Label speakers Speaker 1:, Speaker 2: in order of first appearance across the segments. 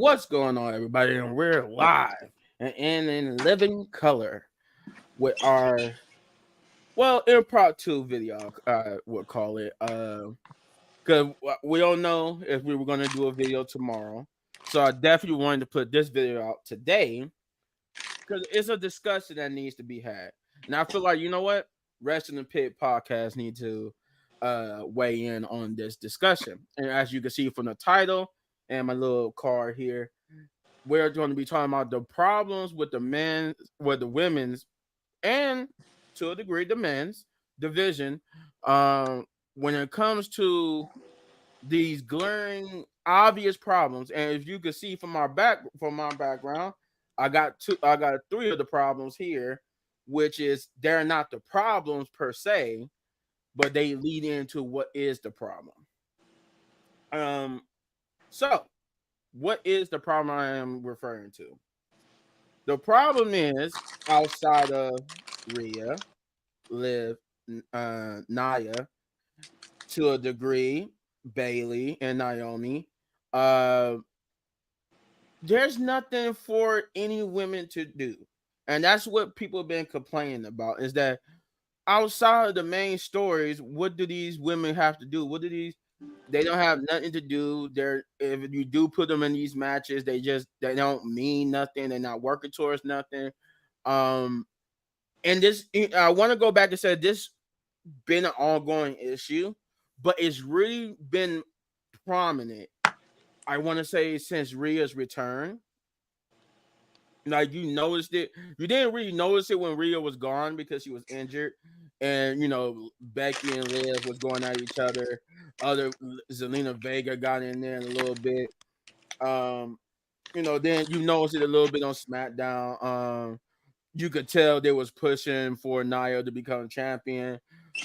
Speaker 1: What's going on, everybody? And we're live and in living color with our impromptu video. We'll call it. Because we don't know if we were gonna do a video tomorrow, so I definitely wanted to put this video out today because it's a discussion that needs to be had. And I feel like you know what, Rest in the Pit podcast need to weigh in on this discussion. And as you can see from the title and my little card here, we're going to be talking about the problems with the men, with the women's, and to a degree the men's division. When it comes to these glaring, obvious problems, and if you can see from my background, I got three of the problems here, which is they're not the problems per se, but they lead into what is the problem. Um, so what is the problem I am referring to? The problem is outside of Rhea, Liv, Naya, to a degree, Bailey and Naomi. Uh, there's nothing for any women to do, and that's what people have been complaining about. Is that outside of the main stories, what do these women have to do? What do these? They don't have nothing to do. They're if you do put them in these matches, they don't mean nothing. They're not working towards nothing. Um, and this I want to go back and say this been an ongoing issue, but it's really been prominent. I want to say since Rhea's return. Like you noticed it. You didn't really notice it when Rhea was gone because she was injured. And Becky and Liv was going at each other. Other Zelina Vega got in there in a little bit. Then you noticed it a little bit on SmackDown. You could tell they was pushing for Nia to become champion.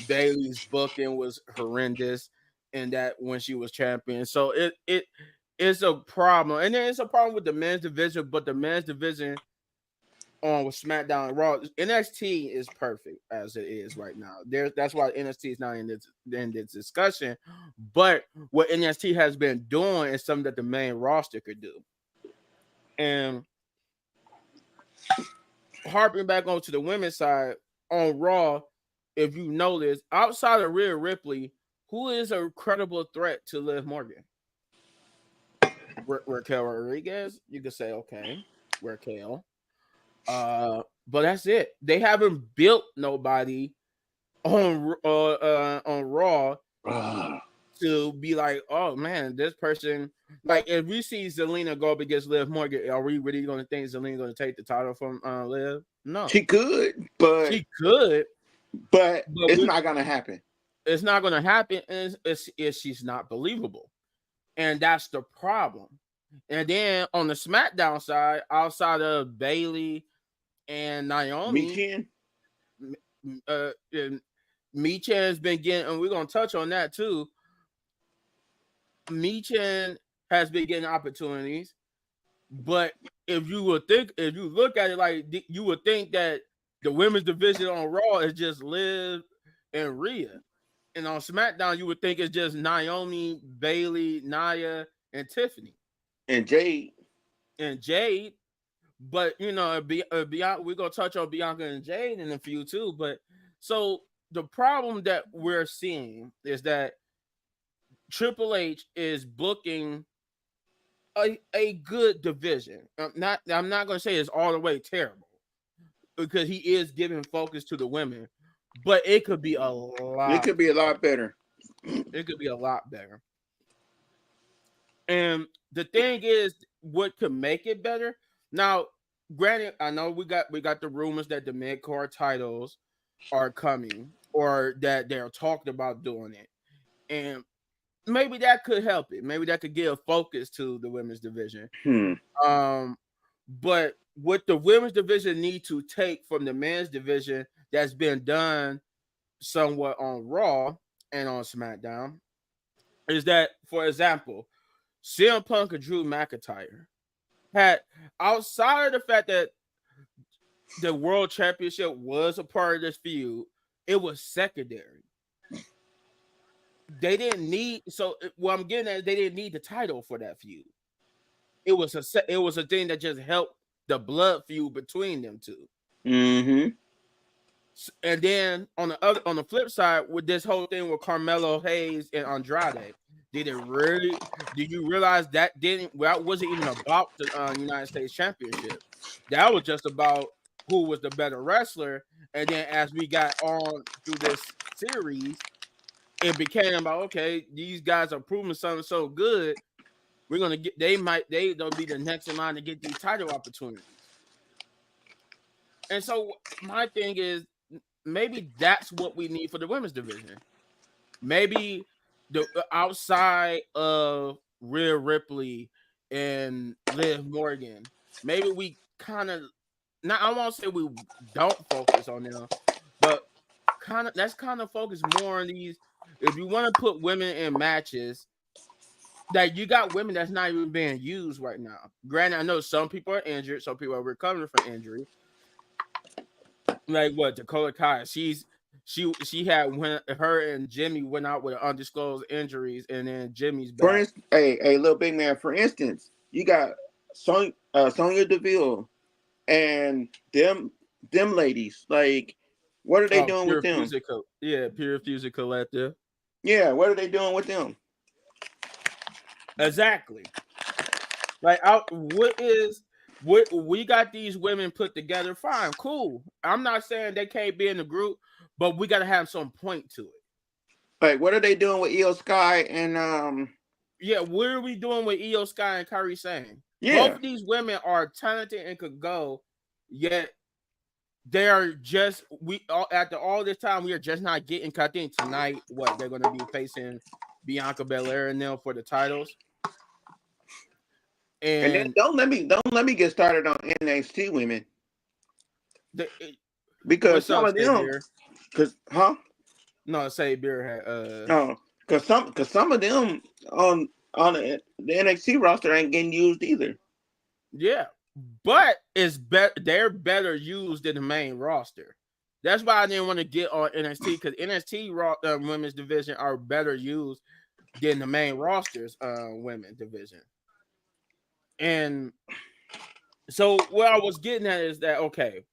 Speaker 1: Bailey's booking was horrendous, and that when she was champion. So it's a problem, and then it's a problem with the men's division. But the men's division on with SmackDown and Raw, NXT is perfect as it is right now. That's why NXT is not in this discussion. But what NXT has been doing is something that the main roster could do. And harping back onto the women's side on Raw, if you notice, outside of Rhea Ripley, who is a credible threat to Liv Morgan? Raquel Rodriguez. You could say okay, Raquel. But that's it. They haven't built nobody on Raw to be like, oh man, this person. Like if we see Zelina go up against Liv Morgan, are we really going to think Zelina going to take the title from Liv? No,
Speaker 2: she could, but it's not going to happen.
Speaker 1: It's not going to happen, and she's not believable, and that's the problem. And then on the SmackDown side, outside of Bailey and Naomi, Michin has been getting, and we're gonna touch on that too. Michin has been getting opportunities, but if you look at it like you would think that the women's division on Raw is just Liv and Rhea, and on SmackDown you would think it's just Naomi, Bailey, Nia, and Tiffany,
Speaker 2: and Jade.
Speaker 1: But we're gonna touch on Bianca and Jade in a few too. But so the problem that we're seeing is that Triple H is booking a good division. I'm not gonna say it's all the way terrible because he is giving focus to the women, but it could be a lot.
Speaker 2: It could be a lot better.
Speaker 1: It could be a lot better. And the thing is, what could make it better? Now, granted, I know we got the rumors that the mid-card titles are coming, or that they're talking about doing it, and maybe that could help it. Maybe that could give focus to the women's division. But what the women's division need to take from the men's division that's been done somewhat on Raw and on SmackDown is that, for example, CM Punk and Drew McIntyre had, outside of the fact that the World Championship was a part of this feud, it was secondary. They didn't need, so what I'm getting at is they didn't need the title for that feud. it was a thing that just helped the blood feud between them two.
Speaker 2: Mm-hmm.
Speaker 1: And then on the flip side, with this whole thing with Carmelo Hayes and Andrade, did it really? Did you realize that wasn't even about the United States Championship? That was just about who was the better wrestler. And then as we got on through this series, it became about, okay, these guys are proving something so good. We're gonna get. They'll be the next in line to get these title opportunities. And so my thing is, maybe that's what we need for the women's division. Maybe the outside of Rhea Ripley and Liv Morgan, maybe we kind of, not, I won't say we don't focus on them, but let's kind of focus more on these. If you want to put women in matches, that you got women that's not even being used right now. Granted, I know some people are injured, some people are recovering from injury. Like what, Dakota Kai, she had, when her and Jimmy went out with undisclosed injuries, and then Jimmy's
Speaker 2: For
Speaker 1: back.
Speaker 2: instance, a little big man. For instance, you got Sonya Deville and them ladies. Like, what are they doing with them?
Speaker 1: Pure Fusion Collective.
Speaker 2: Yeah, what are they doing with them?
Speaker 1: Exactly. Like, what we got these women put together, fine, cool. I'm not saying they can't be in the group, but we got to have some point to it.
Speaker 2: Like, what are they doing with Io Sky and
Speaker 1: Yeah, what are we doing with Io Sky and Kairi Sane?
Speaker 2: Yeah.
Speaker 1: Both of these women are talented and could go, yet they are just, after all this time, we are just not getting. I think tonight, what they're going to be facing Bianca Belair and them for the titles.
Speaker 2: And then don't let me get started on NXT women. Because some of them,
Speaker 1: Say Beer had
Speaker 2: no, because some of them on the NXT roster ain't getting used either.
Speaker 1: Yeah, but they're better used than the main roster. That's why I didn't want to get on NXT, because NXT women's division are better used than the main roster's women's division. And so what I was getting at is that, okay,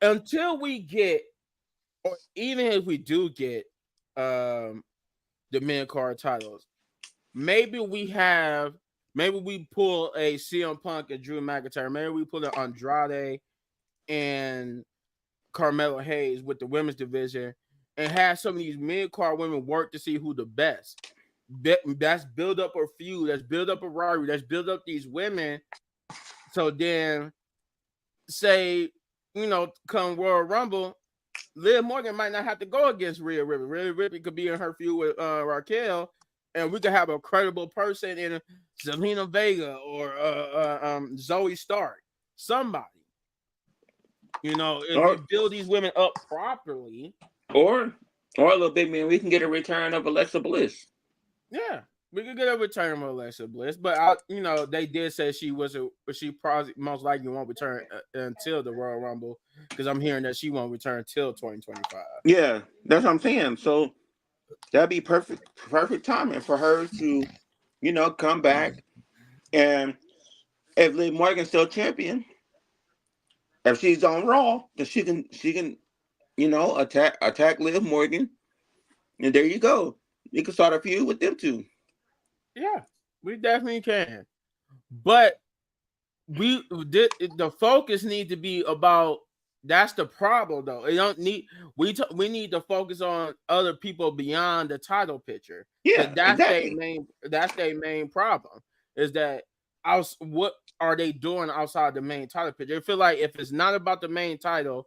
Speaker 1: until we get, or even if we do get the mid-card titles, maybe we pull a CM Punk and Drew McIntyre. Maybe we pull an Andrade and Carmelo Hayes with the women's division, and have some of these mid-card women work to see who the best. That's build up a feud. That's build up a rivalry. That's build up these women. So then, say, come Royal Rumble, Liv Morgan might not have to go against Rhea Ripley. Rhea Ripley could be in her feud with Raquel, and we could have a credible person in Zelina Vega or Zoe Stark. Somebody. If you build these women up properly.
Speaker 2: Or a little big man, we can get a return of Alexa Bliss.
Speaker 1: Yeah, we could get a return of Alexa Bliss, but they did say she probably most likely won't return until the Royal Rumble, because I'm hearing that she won't return till 2025.
Speaker 2: Yeah, that's what I'm saying. So that'd be perfect timing for her to, come back. And if Liv Morgan's still champion, if she's on Raw, then she can attack Liv Morgan, and there you go. You can start a feud with them two.
Speaker 1: Yeah, we definitely can. But the focus needs to be about. That's the problem, though. We need to focus on other people beyond the title picture.
Speaker 2: Yeah,
Speaker 1: that's
Speaker 2: exactly.
Speaker 1: That's their main problem. Is that what are they doing outside the main title picture? I feel like if it's not about the main title,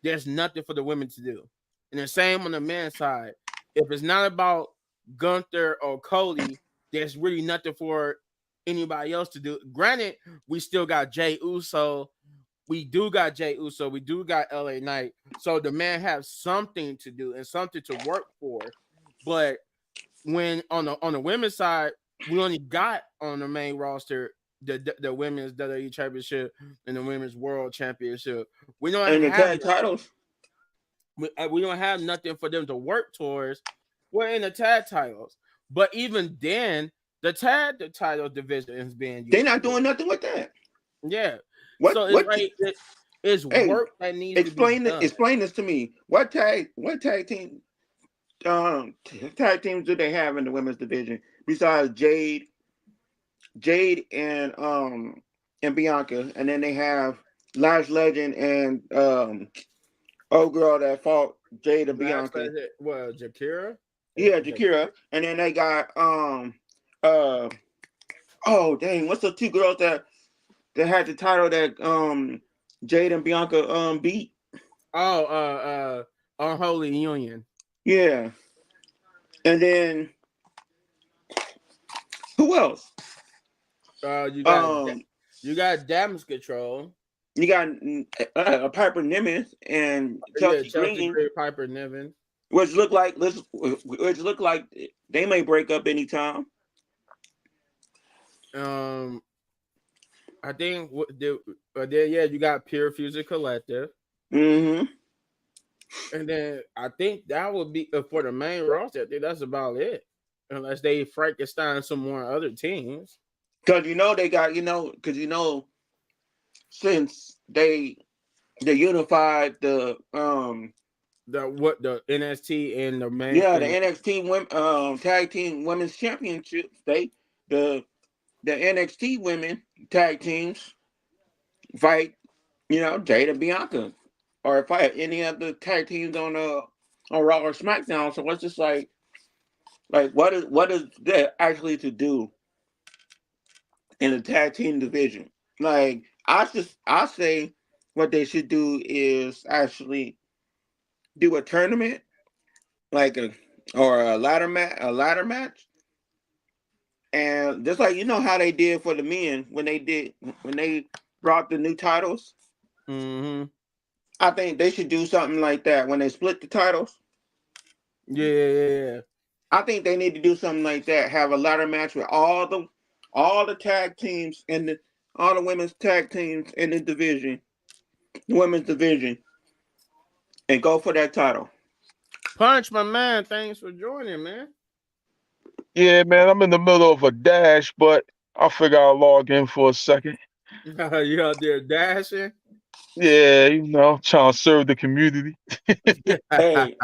Speaker 1: there's nothing for the women to do. And the same on the men's side. If it's not about Gunther or Cody, there's really nothing for anybody else to do. Granted, we still got Jey Uso. We do got Jey Uso. We do got LA Knight. So the man has something to do and something to work for. But when on the women's side, we only got on the main roster the women's WWE Championship and the women's World Championship. We don't
Speaker 2: and
Speaker 1: have
Speaker 2: the tag titles.
Speaker 1: We don't have nothing for them to work towards. We're in the tag titles, but even then, The tag the title division is being
Speaker 2: They're
Speaker 1: used.
Speaker 2: not doing nothing with that.
Speaker 1: Yeah.
Speaker 2: What
Speaker 1: So it's
Speaker 2: what
Speaker 1: like it's
Speaker 2: hey,
Speaker 1: work that needs to be done.
Speaker 2: explain this to me. What tag team tag teams do they have in the women's division besides Jade and Bianca, and then they have Lash Legend and old girl that fought Jade and
Speaker 1: Last
Speaker 2: Bianca.
Speaker 1: well, Jakira.
Speaker 2: Yeah, Jakira, and then they got uh oh dang, what's the two girls that had the title that Jade and Bianca beat?
Speaker 1: Oh, Unholy Union.
Speaker 2: Yeah, and then who else?
Speaker 1: You got
Speaker 2: Um,
Speaker 1: you got Damage Control.
Speaker 2: you got Piper Nimitz and
Speaker 1: Yeah,
Speaker 2: Chelsea
Speaker 1: Chelsea
Speaker 2: Green,
Speaker 1: Gray, Piper Niven.
Speaker 2: which look like they may break up anytime.
Speaker 1: Um, I think then yeah, you got Pure Fusion Collective,
Speaker 2: Mm-hmm.
Speaker 1: and then I think that would be for the main roster. I think that's about it, unless they Frankenstein some more other teams.
Speaker 2: Because they got because since they unified
Speaker 1: The NST and the main
Speaker 2: the
Speaker 1: and
Speaker 2: NXT women tag team women's championships, the the NXT women tag teams fight Jada Bianca or fight any of the tag teams on Raw or SmackDown. So it's just like what is that actually to do in the tag team division? Like I say what they should do is actually do a tournament like a ladder match, and just like how they did for the men when they brought the new titles.
Speaker 1: mm-hmm.
Speaker 2: I think they should do something like that when they split the titles.
Speaker 1: Yeah.
Speaker 2: I think they need to do something like that. Have a ladder match with all the tag teams and all the women's tag teams in the women's division, and go for that title.
Speaker 1: Punch, my man. Thanks for joining, man.
Speaker 3: Yeah, man, I'm in the middle of a dash, but I'll figure I'll log in for a second.
Speaker 1: You out there dashing?
Speaker 3: Yeah, trying to serve the community.
Speaker 2: Hey,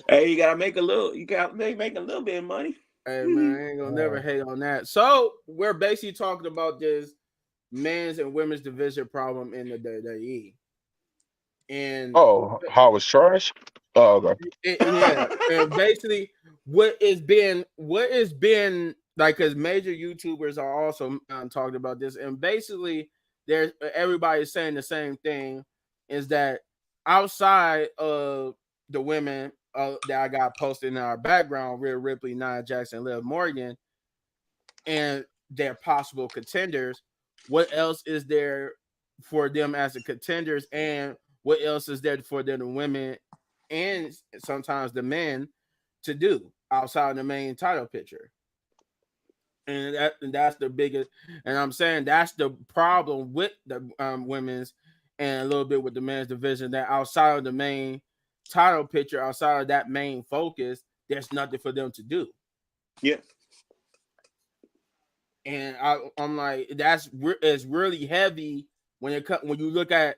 Speaker 2: hey, you gotta make a little. You gotta make a little bit of money.
Speaker 1: Hey man, I ain't gonna never hate on that. So we're basically talking about this men's and women's division problem in the WWE, and
Speaker 3: Oh, Howard's trash? Oh, okay.
Speaker 1: yeah, and basically what is being like, because major YouTubers are also talking about this, and basically there's everybody's saying the same thing, is that outside of the women that I got posted in our background, Rhea Ripley, Nia Jackson, Liv Morgan, and their possible contenders, what else is there for them as the contenders, and what else is there for the women and sometimes the men to do outside the main title picture? And that's the biggest, and I'm saying that's the problem with the women's and a little bit with the men's division, that outside of the main title picture, outside of that main focus, there's nothing for them to do.
Speaker 2: Yeah.
Speaker 1: And I'm like, it's really heavy when you look at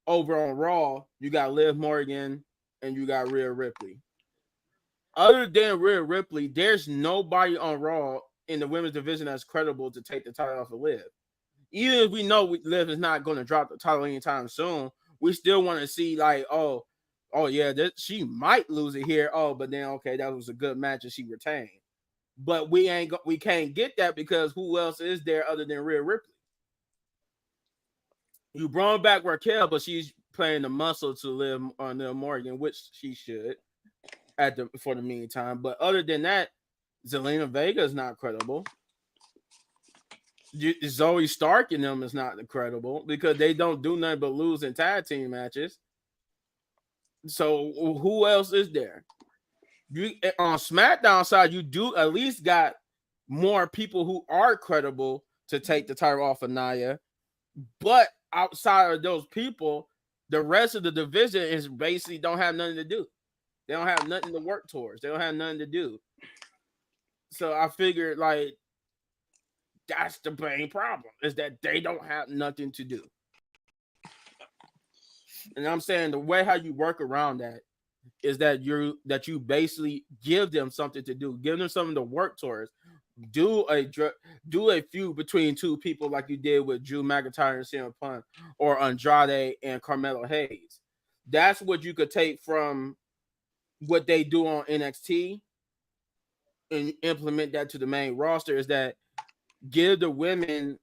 Speaker 1: over on Raw. You got Liv Morgan and you got Rhea Ripley. Other than Rhea Ripley, there's nobody on Raw in the women's division that's credible to take the title off of Liv. Even if we know Liv is not going to drop the title anytime soon, we still want to see like, oh yeah, she might lose it here. Oh, but then okay, that was a good match and she retained. But we can't get that because who else is there other than Rhea Ripley? You brought back Raquel, but she's playing the muscle to Liv on Liv Morgan, which she should for the meantime. But other than that, Zelina Vega is not credible. Zoe Stark and them is not credible because they don't do nothing but lose in tag team matches. So who else is there? You on SmackDown side, you do at least got more people who are credible to take the title off of Nia. But outside of those people, the rest of the division is basically don't have nothing to do. They don't have nothing to work towards. They don't have nothing to do. So I figured like That's the main problem, is that they don't have nothing to do. And I'm saying the way how you work around that is that you basically give them something to do, give them something to work towards. Do a feud between two people like you did with Drew McIntyre and CM Punk, or Andrade and Carmelo Hayes. That's what you could take from what they do on NXT and implement that to the main roster, is that give the women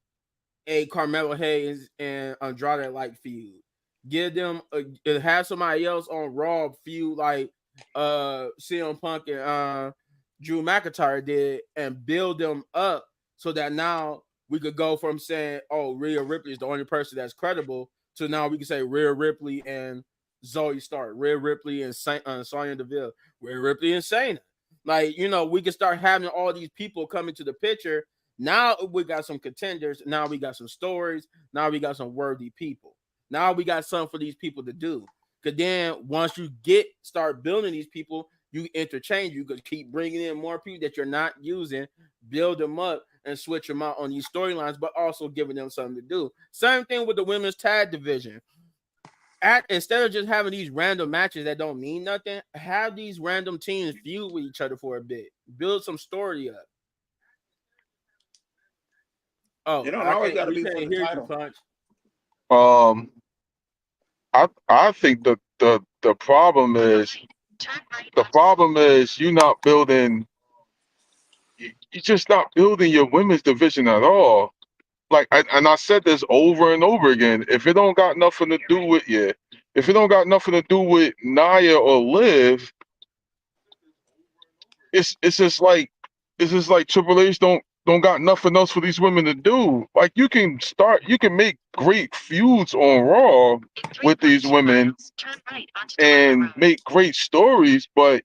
Speaker 1: a Carmelo Hayes and Andrade like feud. Give them have somebody else on Raw feud like CM Punk and Drew McIntyre did, and build them up so that now we could go from saying, oh, Rhea Ripley is the only person that's credible, to now we can say Rhea Ripley and Zoe Stark, Rhea Ripley and Sonya Deville, Rhea Ripley and Shayna. Like, we can start having all these people come into the picture. Now we got some contenders. Now we got some stories. Now we got some worthy people. Now we got something for these people to do. Because then once you start building these people, you interchange. You could keep bringing in more people that you're not using, build them up, and switch them out on these storylines, but also giving them something to do. Same thing with the women's tag division. Instead of just having these random matches that don't mean nothing, have these random teams feud with each other for a bit. Build some story up. Oh,
Speaker 2: You don't always got to
Speaker 1: we
Speaker 2: be
Speaker 1: can't
Speaker 2: for the
Speaker 1: hear you,
Speaker 2: title.
Speaker 1: Punch.
Speaker 3: I think the problem is you're not building. You're just not building your women's division at all. Like, I said this over and over again. If it don't got nothing to do with you, if it don't got nothing to do with Nia or Liv, it's just like Triple H don't got nothing else for these women to do. Like, you can make great feuds on Raw with these women and make great stories, but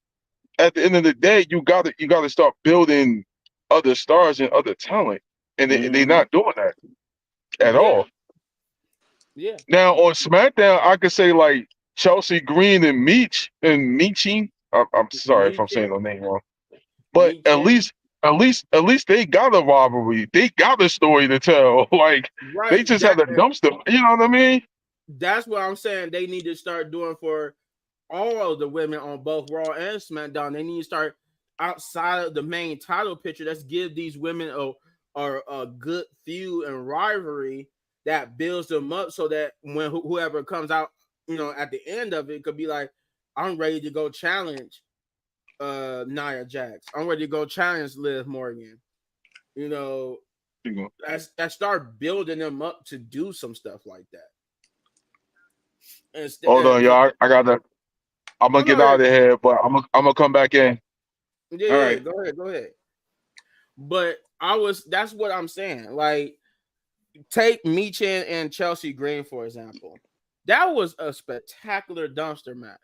Speaker 3: at the end of the day, you gotta start building other stars and other talent, and they're not doing that at all.
Speaker 1: Yeah.
Speaker 3: Now on SmackDown, I could say like Chelsea Green and Michi. I'm sorry if I'm saying the name wrong, but at least they got a rivalry. They got a story to tell. Like, they
Speaker 1: Right.
Speaker 3: just had a dumpster. You know what I mean?
Speaker 1: That's what I'm saying. They need to start doing for all of the women on both Raw and SmackDown. They need to start outside of the main title picture. Let's give these women a good feud and rivalry that builds them up, so that when whoever comes out, at the end of it, could be like, I'm ready to go challenge Nia Jax. I'm ready to go challenge Liv Morgan. I start building them up to do some stuff like that.
Speaker 3: Hold on, y'all. I'm gonna get out of here, but I'm gonna come back in.
Speaker 1: Yeah,
Speaker 2: All right.
Speaker 1: Go ahead. But that's what I'm saying. Like, take Michin and Chelsea Green, for example. That was a spectacular dumpster match.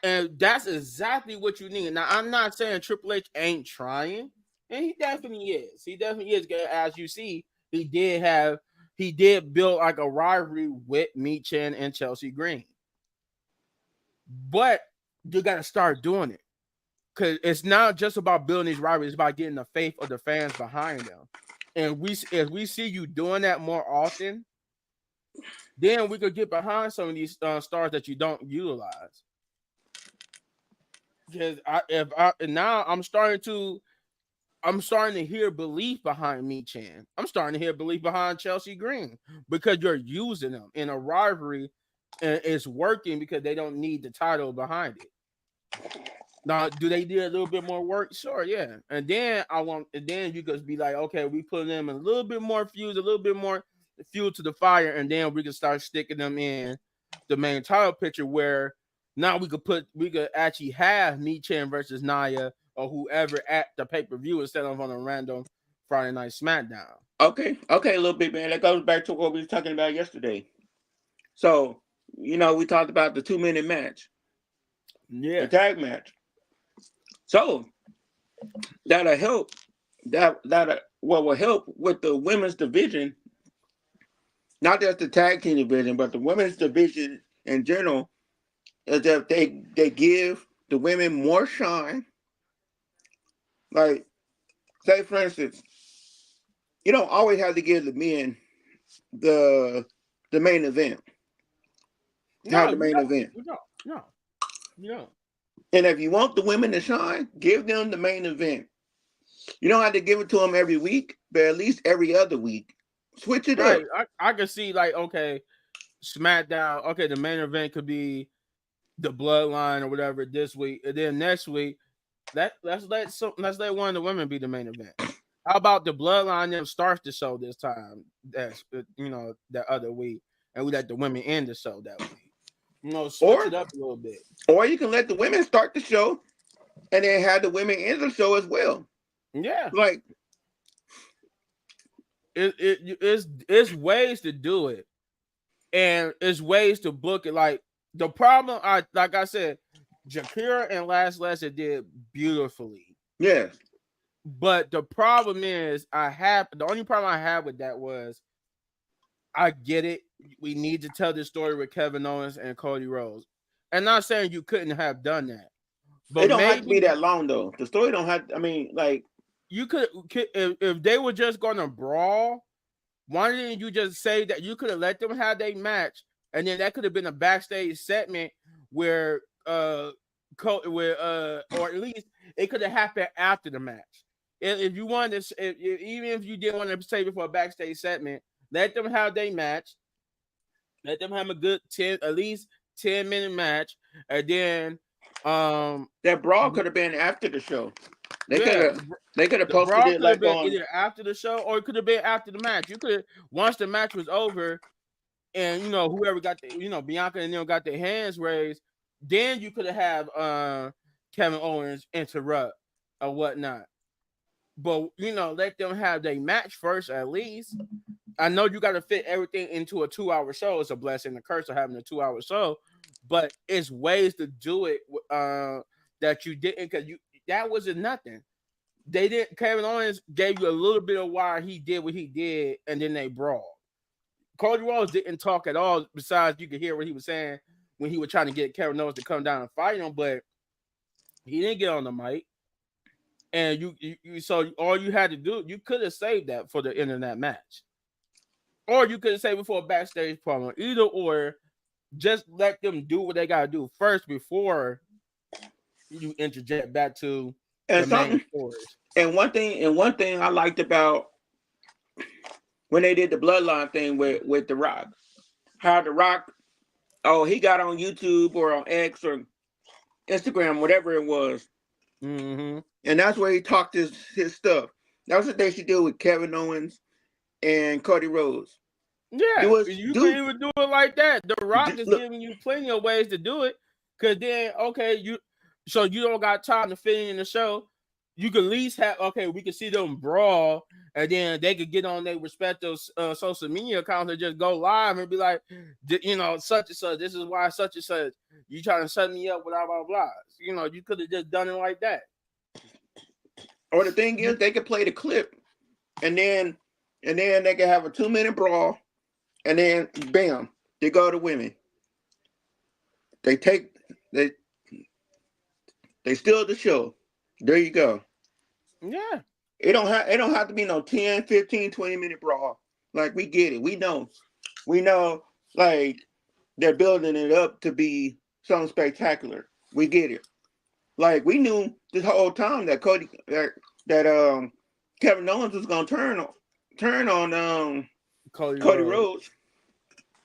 Speaker 1: And that's exactly what you need. Now, I'm not saying Triple H ain't trying, and he definitely is. He definitely is. As you see, he did build like a rivalry with Michin and Chelsea Green. But you got to start doing it, because it's not just about building these rivalries; it's about getting the faith of the fans behind them. And if we see you doing that more often, then we could get behind some of these stars that you don't utilize. Because now I'm starting to hear belief behind Michin. I'm starting to hear belief behind Chelsea Green, because you're using them in a rivalry, and it's working because they don't need the title behind it. Now, do they do a little bit more work? Sure, yeah. And then you could be like, okay, we put them in a little bit more fuse, a little bit more fuel to the fire, and then we can start sticking them in the main title picture, where now we could actually have Michin versus Nia or whoever at the pay-per-view, instead of on a random Friday Night SmackDown.
Speaker 2: Okay, a little bit, man. That goes back to what we were talking about yesterday. So, we talked about the 2-minute match.
Speaker 1: Yeah.
Speaker 2: The tag match. So, that'll help. What will help with the women's division, not just the tag team division, but the women's division in general, is that they give the women more shine. Like, say for instance, you don't always have to give the men the main event. Have
Speaker 1: No,
Speaker 2: the
Speaker 1: you
Speaker 2: main
Speaker 1: don't.
Speaker 2: event.
Speaker 1: You don't. No, you don't.
Speaker 2: And if you want the women to shine, give them the main event. You don't have to give it to them every week, but at least every other week. Switch it up.
Speaker 1: Right. I could see like, okay, SmackDown. Okay, the main event could be the Bloodline or whatever this week, and then next week, let's let one of the women be the main event. How about the Bloodline them starts the show this time? That's that other week, and we let the women end the show that week. Switch
Speaker 2: Or
Speaker 1: it up a little bit.
Speaker 2: or you can let the women start the show and then have the women end the show as well.
Speaker 1: Yeah,
Speaker 2: Like
Speaker 1: it's ways to do it, and it's ways to book it. Like the problem, like I said, Jakira and Last Lesson did beautifully.
Speaker 2: yes.
Speaker 1: But the problem is, the only problem I had with that was, I get it. We need to tell this story with Kevin Owens and Cody Rhodes. And not saying you couldn't have done that,
Speaker 2: It
Speaker 1: but
Speaker 2: don't have to be
Speaker 1: maybe
Speaker 2: that long though. The story don't have. I mean, like
Speaker 1: you could if they were just going to brawl. Why didn't you just say that you could have let them have their match, and then that could have been a backstage segment where or at least it could have happened after the match. If you wanted to, even if you didn't want to save it for a backstage segment, let them have their match. Let them have a good at least 10-minute match, and then
Speaker 2: that brawl could have been after the show. They could
Speaker 1: yeah,
Speaker 2: have
Speaker 1: the
Speaker 2: posted
Speaker 1: brawl
Speaker 2: it
Speaker 1: could have
Speaker 2: like
Speaker 1: been
Speaker 2: on.
Speaker 1: either after the show or it could have been after the match. You could, once the match was over, and whoever got Bianca and them got their hands raised, then you could have Kevin Owens interrupt or whatnot. But let them have their match first at least. I know you got to fit everything into a 2-hour show. It's a blessing, a curse of having a 2-hour show, but it's ways to do it that you didn't, because that wasn't nothing. They didn't. Kevin Owens gave you a little bit of why he did what he did, and then they brawled. Cody Rhodes didn't talk at all. Besides, you could hear what he was saying when he was trying to get Kevin Owens to come down and fight him, but he didn't get on the mic. And you so all you had to do, you could have saved that for the internet match, or you could have saved it for a backstage promo. Either or, just let them do what they gotta do first before you interject back to
Speaker 2: And
Speaker 1: the main
Speaker 2: something.
Speaker 1: stories.
Speaker 2: And one thing I liked about when they did the bloodline thing with The Rock, how The Rock, he got on YouTube or on X or Instagram, whatever it was,
Speaker 1: Mm-hmm.
Speaker 2: and that's where he talked his stuff. That's what they should do with Kevin Owens and Cody Rhodes.
Speaker 1: Yeah, you can even do it like that. The Rock is
Speaker 2: look,
Speaker 1: giving you plenty of ways to do it. Cause then, okay, you don't got time to fit in the show. You can at least have, okay, we can see them brawl, and then they could get on their respective social media accounts and just go live and be like, such and such. This is why such and such. You trying to shut me up, blah blah blah. You could have just done it like that.
Speaker 2: Or the thing is, they could play the clip, and then they could have a 2-minute brawl, and then bam, they go to women. They steal the show. There you go.
Speaker 1: Yeah.
Speaker 2: It don't have to be no 10, 15, 20-minute brawl. Like, we get it. We know, like, they're building it up to be something spectacular. We get it. Like, we knew this whole time that Kevin Owens was gonna turn on Cody Rhodes.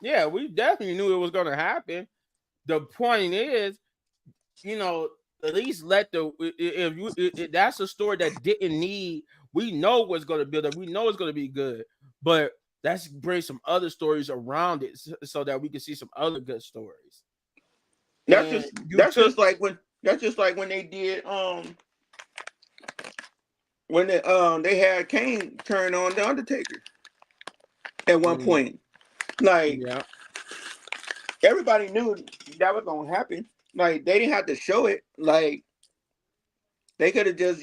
Speaker 1: Yeah, we definitely knew it was gonna happen. The point is, at least let if that's a story that didn't need. We know what's going to build up. We know it's going to be good, but let's bring some other stories around it so that we can see some other good stories.
Speaker 2: That's just like when they did when they had Kane turn on the Undertaker at one point. Like,
Speaker 1: yeah.
Speaker 2: Everybody knew that was gonna happen. Like, they didn't have to show it. Like, they could have just,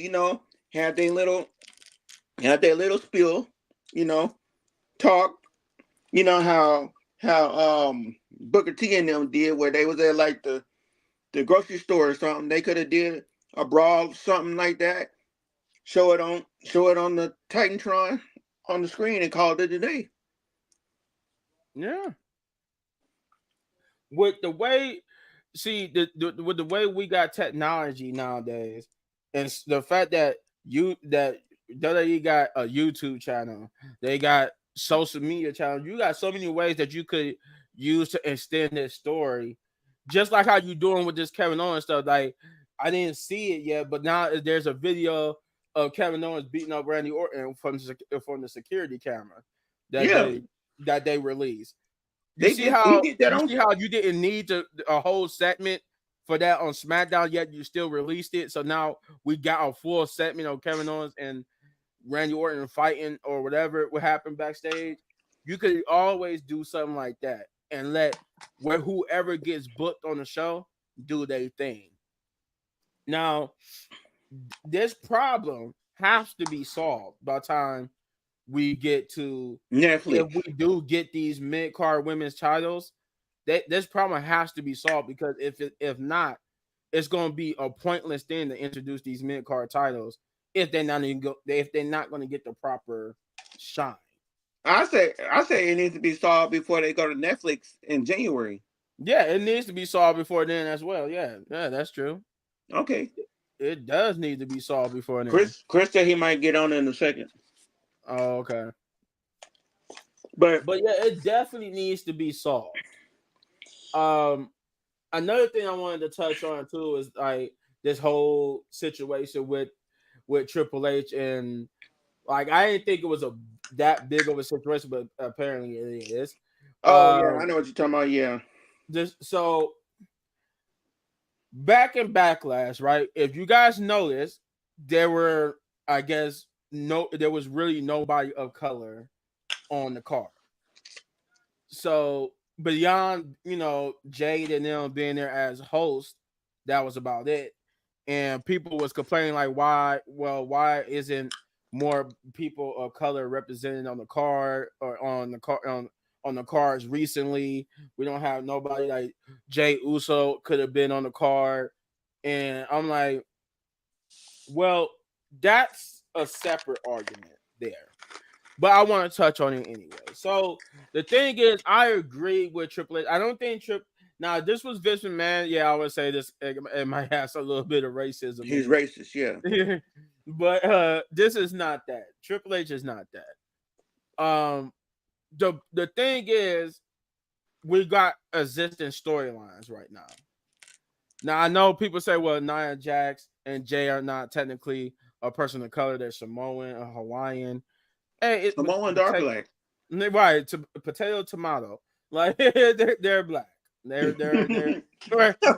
Speaker 2: had their little spiel, talk, how Booker T and them did, where they was at like the grocery store or something. They could have did a brawl, something like that. Show it on the Titantron on the screen and called it a day.
Speaker 1: Yeah. With the way, see with the way we got technology nowadays, and the fact that WWE got a YouTube channel, they got social media channels. You got so many ways that you could use to extend this story, just like how you doing with this Kevin Owens stuff. Like I didn't see it yet, but now there's a video of Kevin Owens beating up Randy Orton from the security camera that
Speaker 2: Yeah,
Speaker 1: they released. You
Speaker 2: they
Speaker 1: see
Speaker 2: did. He
Speaker 1: how
Speaker 2: did that
Speaker 1: you
Speaker 2: on.
Speaker 1: see how you didn't need a whole segment for that on SmackDown, yet you still released it. So now we got a full segment of Kevin Owens and Randy Orton fighting or whatever would happen backstage. You could always do something like that and let whoever gets booked on the show do their thing. Now, this problem has to be solved by the time we get to, if
Speaker 2: Netflix.
Speaker 1: we do get these mid-card women's titles, this problem has to be solved, because if not, it's going to be a pointless thing to introduce these mid-card titles if they're not going to get the proper shine.
Speaker 2: I say it needs to be solved before they go to Netflix in January.
Speaker 1: Yeah, it needs to be solved before then as well. Yeah, that's true.
Speaker 2: Okay.
Speaker 1: It does need to be solved before then.
Speaker 2: Chris said he might get on in a second.
Speaker 1: Oh, okay.
Speaker 2: But
Speaker 1: yeah, it definitely needs to be solved. Another thing I wanted to touch on too is like this whole situation with Triple H, and like I didn't think it was that big of a situation, but apparently it is.
Speaker 2: yeah, I know what you're talking about. Yeah.
Speaker 1: So back in Backlash, right? If you guys noticed, there were, I guess, there was really nobody of color on the card. So beyond, Jade and them being there as hosts, that was about it. And people was complaining like, why isn't more people of color represented on the card or on the cards recently? We don't have nobody like Jay Uso could have been on the card. And I'm like, well, that's a separate argument there, but I want to touch on it anyway. So the thing is, I agree with Triple H. I don't think Now, this was Vince McMahon. Yeah, I would say this. It might have a little bit of racism.
Speaker 2: He's racist, yeah.
Speaker 1: But this is not that. Triple H is not that. The thing is, we got existing storylines right now. Now I know people say, well, Nia Jax and Jay are not technically a person of color. They're Samoan or Hawaiian. Hey,
Speaker 2: Samoan dark black.
Speaker 1: Right, potato tomato. Like they're black. They're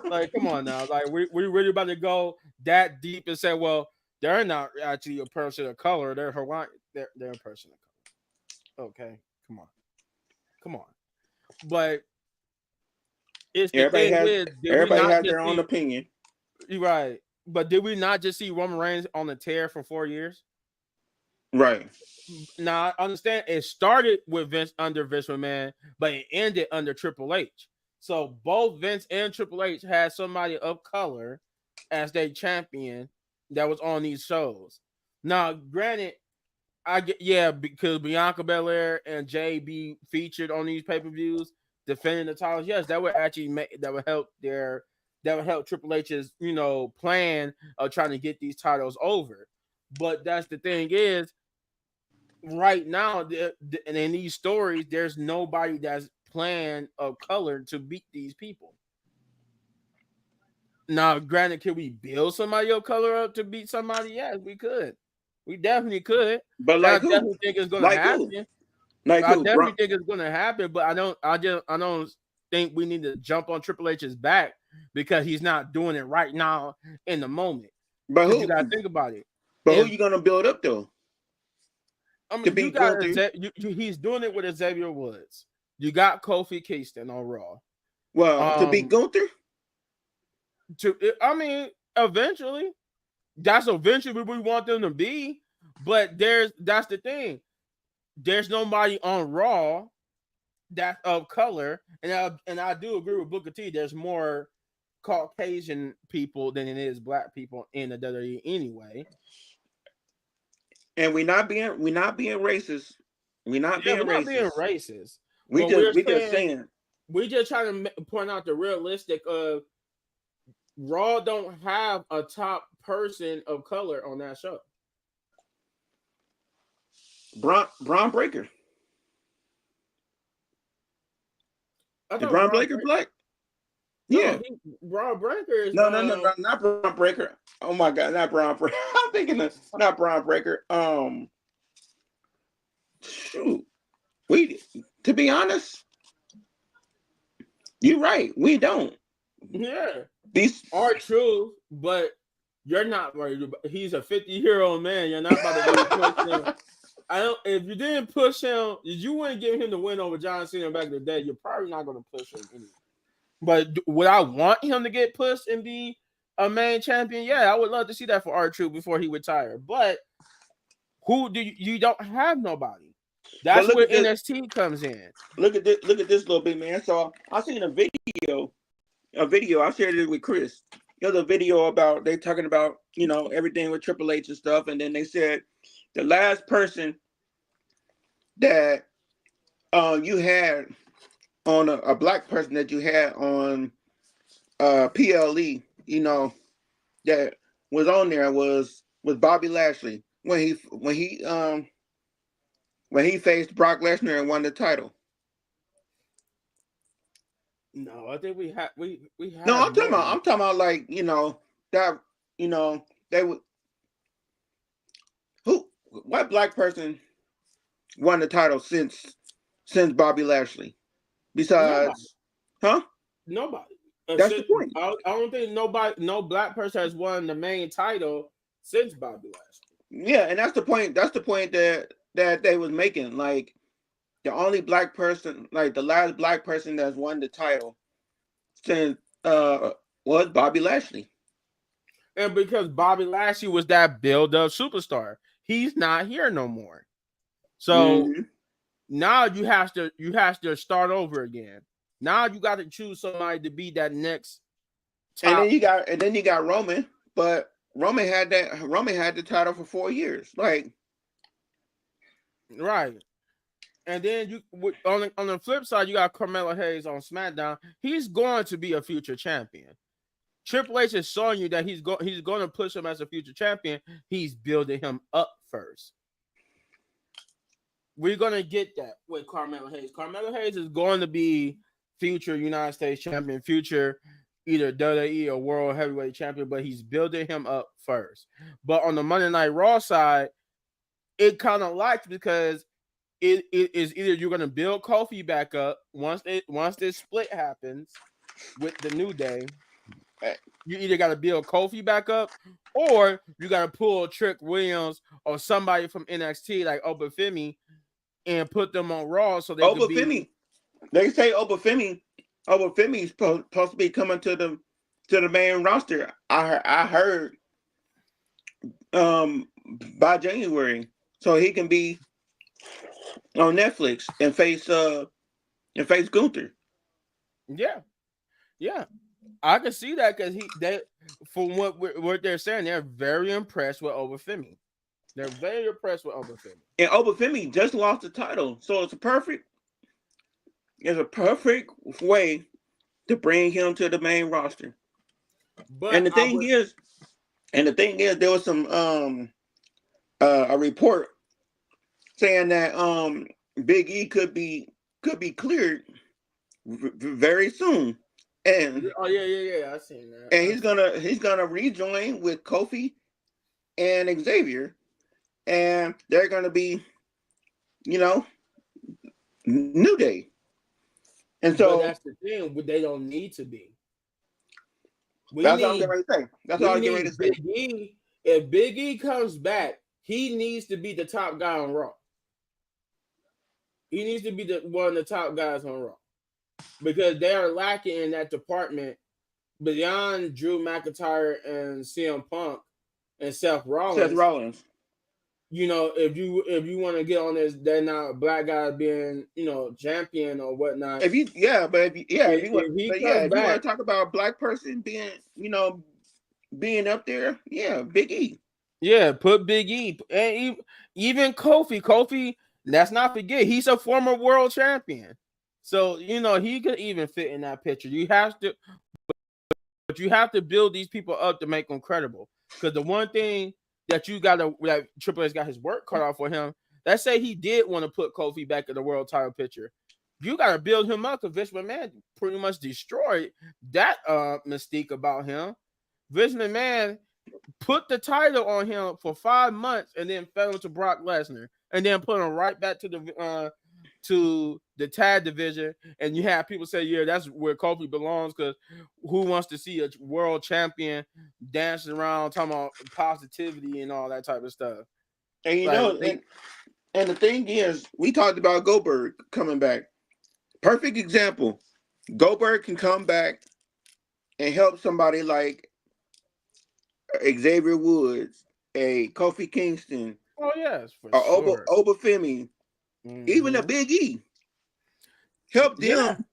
Speaker 1: like, come on now. Like we really about to go that deep and say, well, they're not actually a person of color. They're Hawaiian. They're a person of color. Okay, come on. But it's
Speaker 2: everybody has their own opinion.
Speaker 1: You're right. But did we not just see Roman Reigns on the tear for 4 years?
Speaker 2: Right.
Speaker 1: Now I understand it started with under Vince McMahon, but it ended under Triple H. So both Vince and Triple H had somebody of color as their champion that was on these shows. Now, granted, because Bianca Belair and Jay be featured on these pay-per-views defending the titles. Yes, that would actually help Triple H's plan of trying to get these titles over. But that's the thing is, right now, and in these stories, there's nobody that's plan of color to beat these people. Now, granted, can we build somebody of color up to beat somebody? Yes, we could. We definitely could.
Speaker 2: But like who?
Speaker 1: I definitely think it's going to happen. I definitely think it's going to happen, but I don't think we need to jump on Triple H's back because he's not doing it right now in the moment.
Speaker 2: But who?
Speaker 1: You got to think about it.
Speaker 2: But who you going to build up though?
Speaker 1: I mean, he's doing it with Xavier Woods. You got Kofi Kingston on Raw.
Speaker 2: Well, to beat Gunther?
Speaker 1: Eventually. That's eventually what we want them to be. But that's the thing. There's nobody on Raw that's of color. And I do agree with Booker T. There's more Caucasian people than it is black people in the WWE anyway.
Speaker 2: And we're not being racist. We're not
Speaker 1: Yeah,
Speaker 2: being
Speaker 1: we're not being
Speaker 2: racist.
Speaker 1: racist,
Speaker 2: We
Speaker 1: but we're
Speaker 2: just
Speaker 1: saying
Speaker 2: saying.
Speaker 1: we just trying to point out the realistic of Raw don't have a top person of color on that show.
Speaker 2: Braun Breaker.
Speaker 1: I
Speaker 2: Is
Speaker 1: thought
Speaker 2: Braun Breaker black? Yeah.
Speaker 1: no, Braun Breaker is
Speaker 2: No, not Braun Breaker. Oh my God, not Braun Breaker. I'm thinking of not Braun Breaker. Shoot. To be honest, you're right. We don't.
Speaker 1: yeah.
Speaker 2: These
Speaker 1: R-Truth, but you're not right. He's a 50-year-old man. You're not about to really push him. I don't. If you didn't push him, if you wouldn't give him the win over John Cena back in the day, you're probably not going to push him anyway. But would I want him to get pushed and be a main champion? Yeah, I would love to see that for R-Truth before he retired. But who do you don't have nobody. That's where NXT comes in.
Speaker 2: Look at this little big man. So I seen a video. I shared it with Khris. There's a video about they talking about everything with Triple H and stuff, and then they said the last person that you had on a black person that you had on PLE, that was on there was Bobby Lashley when he faced Brock Lesnar and won the title.
Speaker 1: No, I think we have.
Speaker 2: No, I'm talking about like that they would. What black person won the title since Bobby Lashley? Besides,
Speaker 1: Nobody.
Speaker 2: That's the point.
Speaker 1: I don't think no black person has won the main title since Bobby Lashley.
Speaker 2: Yeah, and that's the point. That's the point that they was making. Like the only black person, like the last black person that's won the title since was Bobby Lashley.
Speaker 1: And because Bobby Lashley was that build-up superstar, he's not here no more. So now you have to start over again. Now you got to choose somebody to be that next top.
Speaker 2: And then you got Roman, but Roman had the title for 4 years. Like
Speaker 1: right. And then you on the flip side, you got Carmelo Hayes on SmackDown. He's going to be a future champion. Triple H is showing you that he's going to push him as a future champion. He's building him up first. We're going to get that with Carmelo Hayes. Carmelo Hayes is going to be future United States champion, future either WWE or World Heavyweight champion, but he's building him up first. But on the Monday Night Raw side, it kind of likes because it is either you're going to build Kofi back up once this split happens with the New Day. You either got to build Kofi back up or you got to pull Trick Williams or somebody from NXT like Obafemi and put them on Raw so they could be.
Speaker 2: They say Obafemi is supposed to be coming to the main roster. I heard by January, so he can be on Netflix and face Gunther.
Speaker 1: Yeah, I can see that because from what they're saying, they're very impressed with Obafemi. They're very impressed with Obafemi.
Speaker 2: And Obafemi just lost the title, so it's a perfect way to bring him to the main roster. But the thing is, there was some a report saying that Big E could be cleared very soon, and
Speaker 1: I seen that.
Speaker 2: And he's gonna rejoin with Kofi and Xavier, and they're gonna be, New Day. And so
Speaker 1: but that's the thing, they don't need to be.
Speaker 2: That's what I'm getting ready to say. That's all I'm getting ready to say.
Speaker 1: Big E, if Big E comes back, he needs to be the top guy on Raw. He needs to be one of the top guys on Raw because they are lacking in that department beyond Drew McIntyre and CM Punk and Seth Rollins. If you want to get on this, they're not black guys being champion or whatnot.
Speaker 2: If you want to talk about a black person being being up there, Big E.
Speaker 1: Yeah, put Big E and even Kofi. Kofi, let's not forget, he's a former world champion. So he could even fit in that picture. But you have to build these people up to make them credible. Because the one thing that Triple H got his work cut off for him. Let's say he did want to put Kofi back in the world title picture. You got to build him up because Vince McMahon pretty much destroyed that mystique about him. Vince McMahon put the title on him for 5 months and then fell to Brock Lesnar and then put him right back to the tag division. And you have people say, yeah, that's where Kofi belongs because who wants to see a world champion dancing around talking about positivity and all that type of stuff.
Speaker 2: And and the thing is, we talked about Goldberg coming back. Perfect example. Goldberg can come back and help somebody like Xavier Woods, a Kofi Kingston.
Speaker 1: Oh yes, for
Speaker 2: or
Speaker 1: sure.
Speaker 2: Oba Femi, even a Big E. Help them,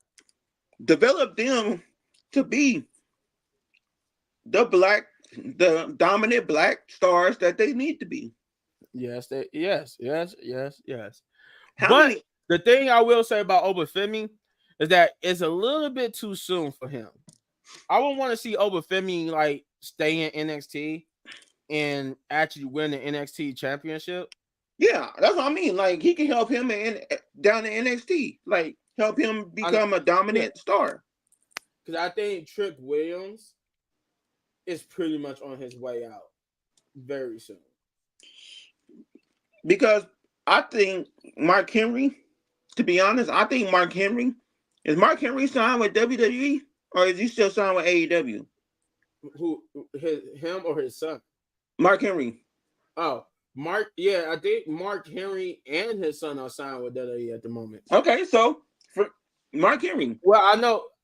Speaker 2: develop them to be the dominant black stars that they need to be.
Speaker 1: Yes. But
Speaker 2: Many?
Speaker 1: the thing I will say about Obafemi is that it's a little bit too soon for him. I would want to see Obafemi like stay in NXT and actually win the NXT championship.
Speaker 2: Yeah, that's what I mean. Like he can help him down in NXT, like help him become a dominant star.
Speaker 1: Because I think Trick Williams is pretty much on his way out very soon.
Speaker 2: Because I think Mark Henry, to be honest, is Mark Henry signed with WWE or is he still signed with AEW?
Speaker 1: Him or his son?
Speaker 2: Mark Henry.
Speaker 1: Oh, Mark. Yeah, I think Mark Henry and his son are signed with WWE at the moment.
Speaker 2: Okay, so for Mark Henry.
Speaker 1: Well,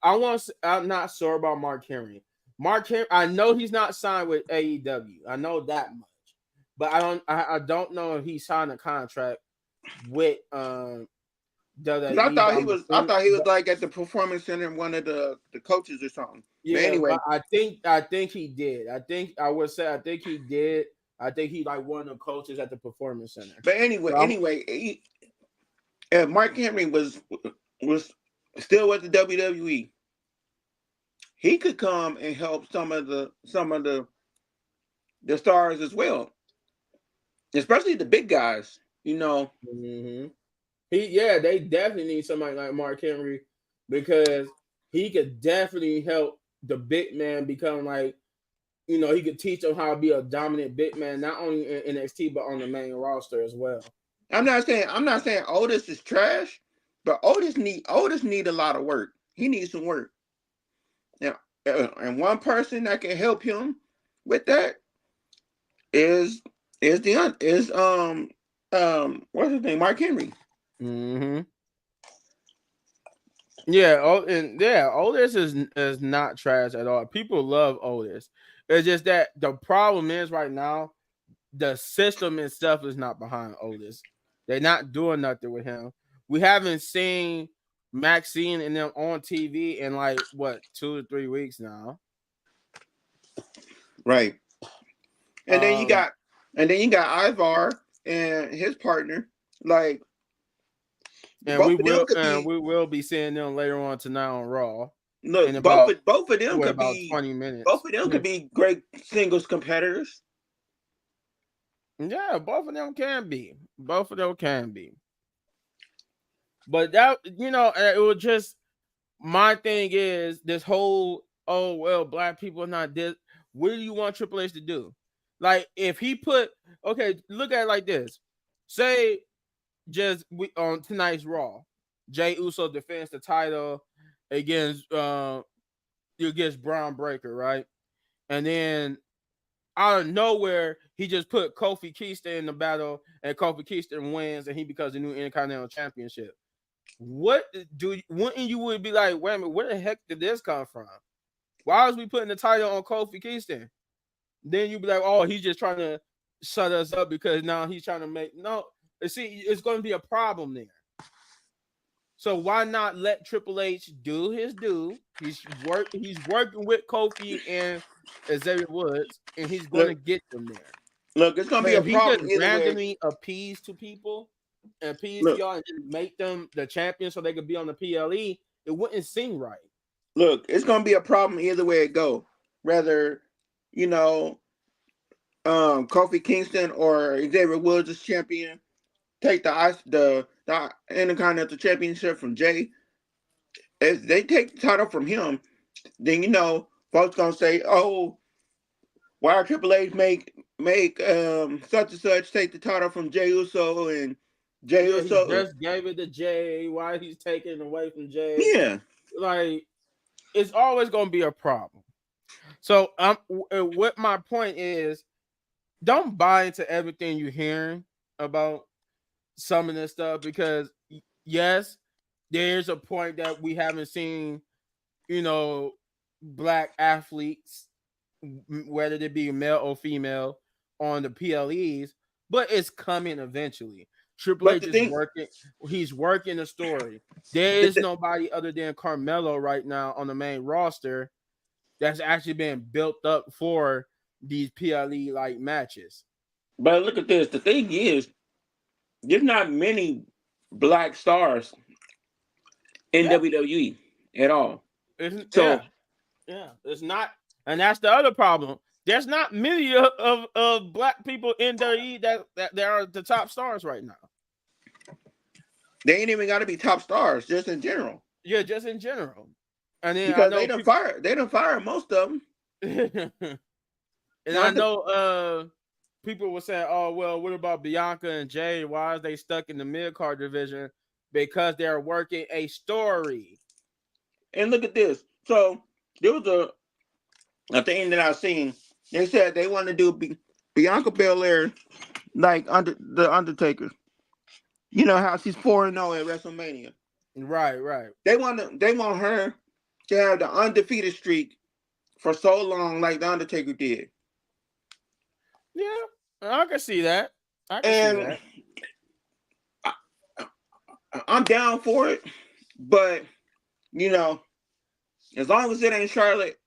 Speaker 1: I'm not sure about Mark Henry. I know he's not signed with AEW. I know that much. But I don't know if he signed a contract with WWE.
Speaker 2: I thought he was like at the Performance Center, one of the coaches or something.
Speaker 1: Yeah,
Speaker 2: but anyway,
Speaker 1: but I think he did. I think he did. I think he like one of the coaches at the Performance Center.
Speaker 2: But anyway, if Mark Henry was still with the WWE, he could come and help some of the stars as well, especially the big guys.
Speaker 1: Mm-hmm. They definitely need somebody like Mark Henry because he could definitely help the big man become like, he could teach them how to be a dominant big man, not only in NXT but on the main roster as well.
Speaker 2: I'm not saying Otis is trash, but Otis need a lot of work. He needs some work. Now, and one person that can help him with that is what's his name, Mark Henry.
Speaker 1: Mm-hmm. Yeah. Otis is not trash at all. People love Otis. It's just that the problem is right now, the system itself is not behind Otis. They're not doing nothing with him. We haven't seen Maxine and them on TV in like 2 to 3 weeks now.
Speaker 2: Right. And then you got Ivar and his partner, like.
Speaker 1: And we will be seeing them later on tonight on Raw.
Speaker 2: Look, both of them could
Speaker 1: about
Speaker 2: be
Speaker 1: 20 minutes.
Speaker 2: Both of them could be great singles competitors.
Speaker 1: Yeah, both of them can be. But that it was just my thing is this whole black people are not this. What do you want Triple H to do? Like if he look at it like this. Say on tonight's Raw, Jey Uso defends the title against Braun Breaker, right? And then out of nowhere, he just put Kofi Kingston in the battle, and Kofi Kingston wins, and he becomes the new Intercontinental Championship. Wouldn't you would be like, wait a minute, where the heck did this come from? Why was we putting the title on Kofi Kingston? Then you'd be like, oh, he's just trying to shut us up because now he's trying to make see, it's going to be a problem there. So why not let Triple H do his due? He's working with Kofi and Xavier Woods, and he's going to get them there.
Speaker 2: Look, it's gonna
Speaker 1: But
Speaker 2: be a
Speaker 1: if he just
Speaker 2: problem either way.
Speaker 1: randomly appease to people, appease to
Speaker 2: Look,
Speaker 1: y'all, and just make them the champions so they could be on the PLE, it wouldn't seem right.
Speaker 2: look, it's gonna be a problem either way it go. Whether, you know, Kofi Kingston or Xavier Woods is champion, take the Intercontinental Championship from Jay. If they take the title from him, then folks gonna say, "Oh, why Triple H make such and such take the title from Jey Uso and Jey
Speaker 1: Yeah, he
Speaker 2: Uso?"
Speaker 1: just gave it to Jay. Why he's taking it away from Jay?
Speaker 2: Yeah,
Speaker 1: Like, it's always gonna be a problem. So what my point is, don't buy into everything you're hearing about some of this stuff, because yes, there's a point that we haven't seen, black athletes, whether they be male or female, on the PLEs, but it's coming eventually. Triple
Speaker 2: but
Speaker 1: H is working. He's working the story. There is nobody other than Carmelo right now on the main roster that's actually being built up for these PLE like matches.
Speaker 2: but look at this. The thing is, there's not many black stars in
Speaker 1: Yeah,
Speaker 2: WWE at all.
Speaker 1: yeah, it's not, and that's the other problem. There's not many of black people in WWE that are the top stars right now.
Speaker 2: They ain't even got to be top stars, just in general.
Speaker 1: Yeah, just in general. And then I
Speaker 2: Because
Speaker 1: know
Speaker 2: they done fire most of them.
Speaker 1: and I know people were saying, "Oh, well, what about Bianca and Jay? Why are they stuck in the mid card division?" Because they're working a story.
Speaker 2: And look at this. So there was a thing that I seen. They said they want to do Bianca Belair like under the Undertaker. You know how she's 4-0 at WrestleMania.
Speaker 1: Right.
Speaker 2: They want her to have the undefeated streak for so long, like the Undertaker did.
Speaker 1: Yeah, I can see that.
Speaker 2: And I'm down for it, but as long as it ain't Charlotte,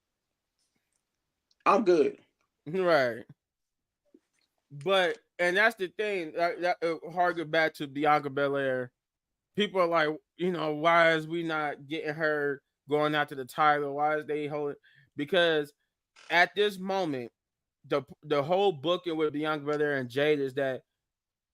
Speaker 2: I'm good.
Speaker 1: Right. But and that's the thing. That harken back to Bianca Belair. People are like, why is we not getting her going after the title? Why is they holding? Because at this moment, the whole booking with Bianca Belair and Jade is that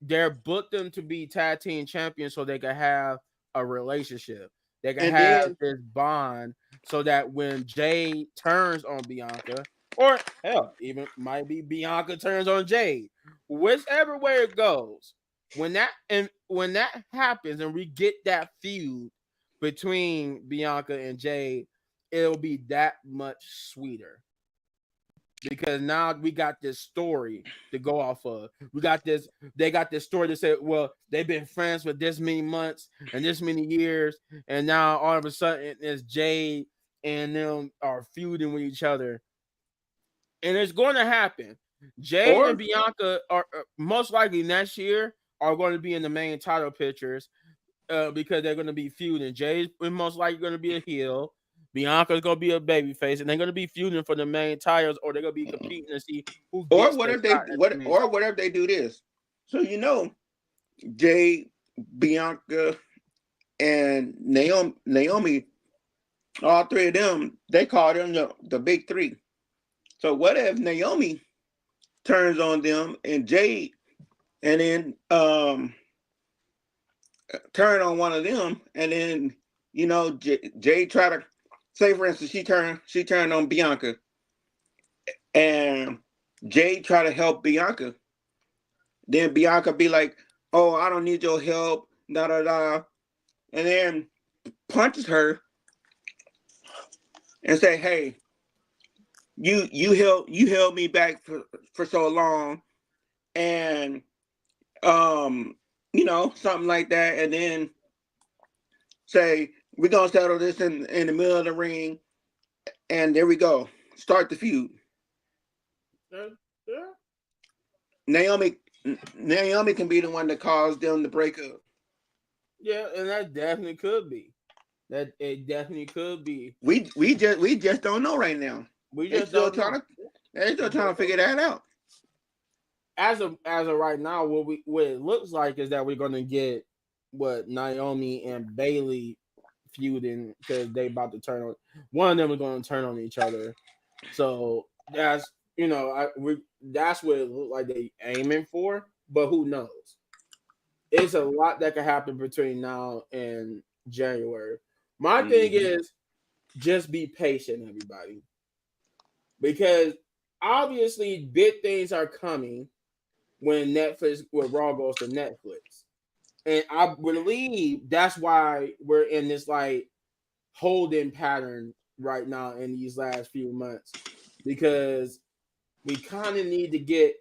Speaker 1: they're booked them to be tag team champions so they can have a relationship. They can have this bond so that when Jade turns on Bianca, or hell, even might be Bianca turns on Jade, whichever way it goes, when that happens and we get that feud between Bianca and Jade, it'll be that much sweeter. Because now we got this story to go off of. They got this story to say, well, they've been friends for this many months and this many years, and now all of a sudden it's Jade and them are feuding with each other. And it's going to happen. Jade and Bianca are most likely next year are going to be in the main title pictures because they're going to be feuding. Jade is most likely going to be a heel. Bianca's gonna be a baby face, and they're gonna be feuding for the main titles, or they're gonna be competing to see who gets
Speaker 2: what if they do this? So Jay, Bianca, and Naomi, all three of them, they call them the big three. So what if Naomi turns on them and Jade, and then turn on one of them, and then Jade try to. Say, for instance, she turned on Bianca, and Jade try to help Bianca. Then Bianca be like, "Oh, I don't need your help," da da da, and then punches her and say, "Hey, you held me back for so long," and something like that, and then say, "We're gonna settle this in the middle of the ring," and there we go. Start the feud.
Speaker 1: Yeah.
Speaker 2: Naomi can be the one that caused them to break up.
Speaker 1: Yeah, and that definitely could be. That it definitely could be.
Speaker 2: We just don't know right now.
Speaker 1: We just don't know.
Speaker 2: They're still trying to figure that out.
Speaker 1: as of right now, what it looks like is that we're gonna get what Naomi and Bailey feuding because they about to turn on one of them are going to turn on each other. So that's that's what it look like they aiming for. But who knows? It's a lot that can happen between now and January. My thing is just be patient, everybody, because obviously big things are coming when Raw goes to Netflix. And I believe that's why we're in this like holding pattern right now in these last few months because we kind of need to get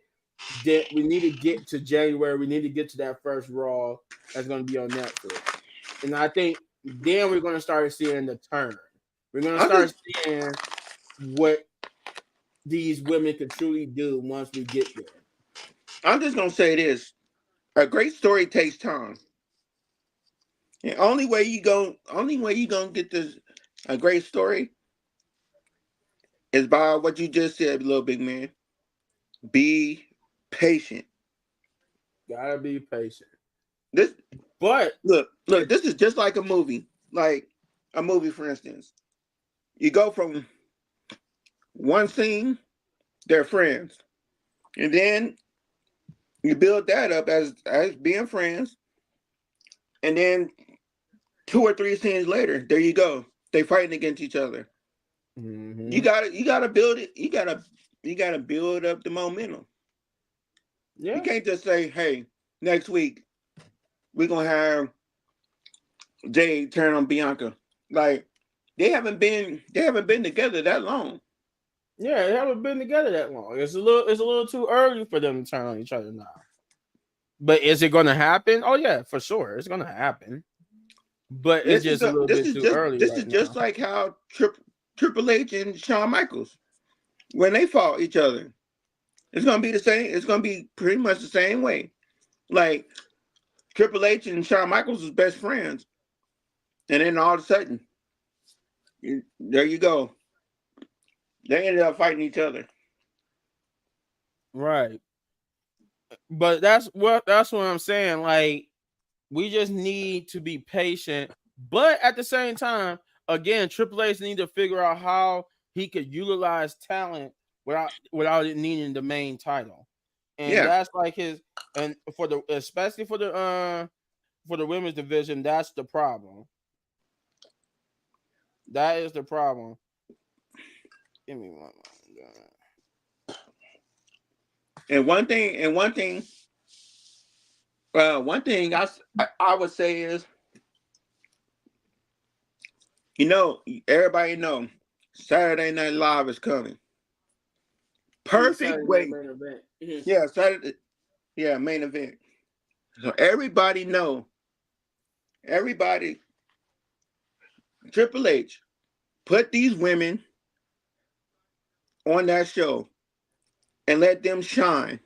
Speaker 1: to January. We need to get to that first Raw that's going to be on Netflix, and I think then we're going to start seeing the turn. We're going to start seeing what these women can truly do once we get there.
Speaker 2: I'm just gonna say this: a great story takes time. The only way you gonna get this a great story is by what you just said, little big man. Be patient.
Speaker 1: Gotta be patient.
Speaker 2: This
Speaker 1: But
Speaker 2: look. This is just like a movie. Like a movie, for instance. You go from one scene, they're friends, and then you build that up as being friends, and then 2 or 3 scenes later, there you go. They fighting against each other. You gotta build it. You gotta build up the momentum.
Speaker 1: Yeah.
Speaker 2: You can't just say, "Hey, next week we're gonna have Jade turn on Bianca." Like they haven't been together that long.
Speaker 1: Yeah, they haven't been together that long. It's a little too early for them to turn on each other now. But is it going to happen? Oh yeah, for sure, it's going to happen. But it's just a little bit too early
Speaker 2: this
Speaker 1: right
Speaker 2: is just
Speaker 1: now.
Speaker 2: like how Triple H and Shawn Michaels when they fought each other. It's gonna be the same. It's gonna be pretty much the same way. Like Triple H and Shawn Michaels was best friends, and then all of a sudden, there you go. They ended up fighting each other.
Speaker 1: Right. But that's what I'm saying. Like we just need to be patient. But at the same time, again, Triple H need to figure out how he could utilize talent without it needing the main title. And
Speaker 2: Yeah,
Speaker 1: that's like his and especially for the women's division, that's the problem. That is the problem. Give me one.
Speaker 2: and one thing I would say is, everybody know Saturday Night Live is coming. Perfect
Speaker 1: Saturday night
Speaker 2: way.
Speaker 1: main event.
Speaker 2: Yeah, Saturday. Yeah, main event. So everybody know. Everybody. Triple H put these women on that show and let them shine.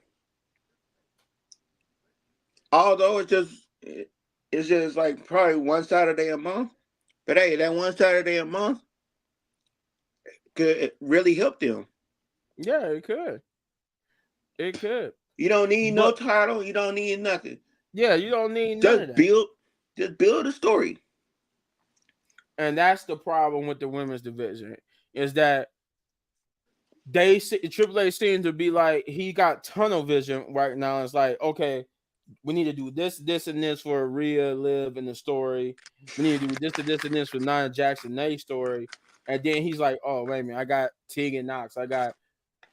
Speaker 2: Although it's just like probably one Saturday a month, but hey, that one Saturday a month could really help them.
Speaker 1: Yeah, it could. It could.
Speaker 2: You don't need no
Speaker 1: But
Speaker 2: title. You don't need nothing.
Speaker 1: yeah, you don't need none of
Speaker 2: Just
Speaker 1: that.
Speaker 2: build, just build a story.
Speaker 1: And that's the problem with the women's division is that Triple H seems to be like he got tunnel vision right now. It's like, okay, we need to do this, this, and this for Rhea, Liv, in the story. We need to do this, and this, and this for Nia Jackson, Nay's story. And then he's like, oh, wait a minute, I got Tegan Knox, I got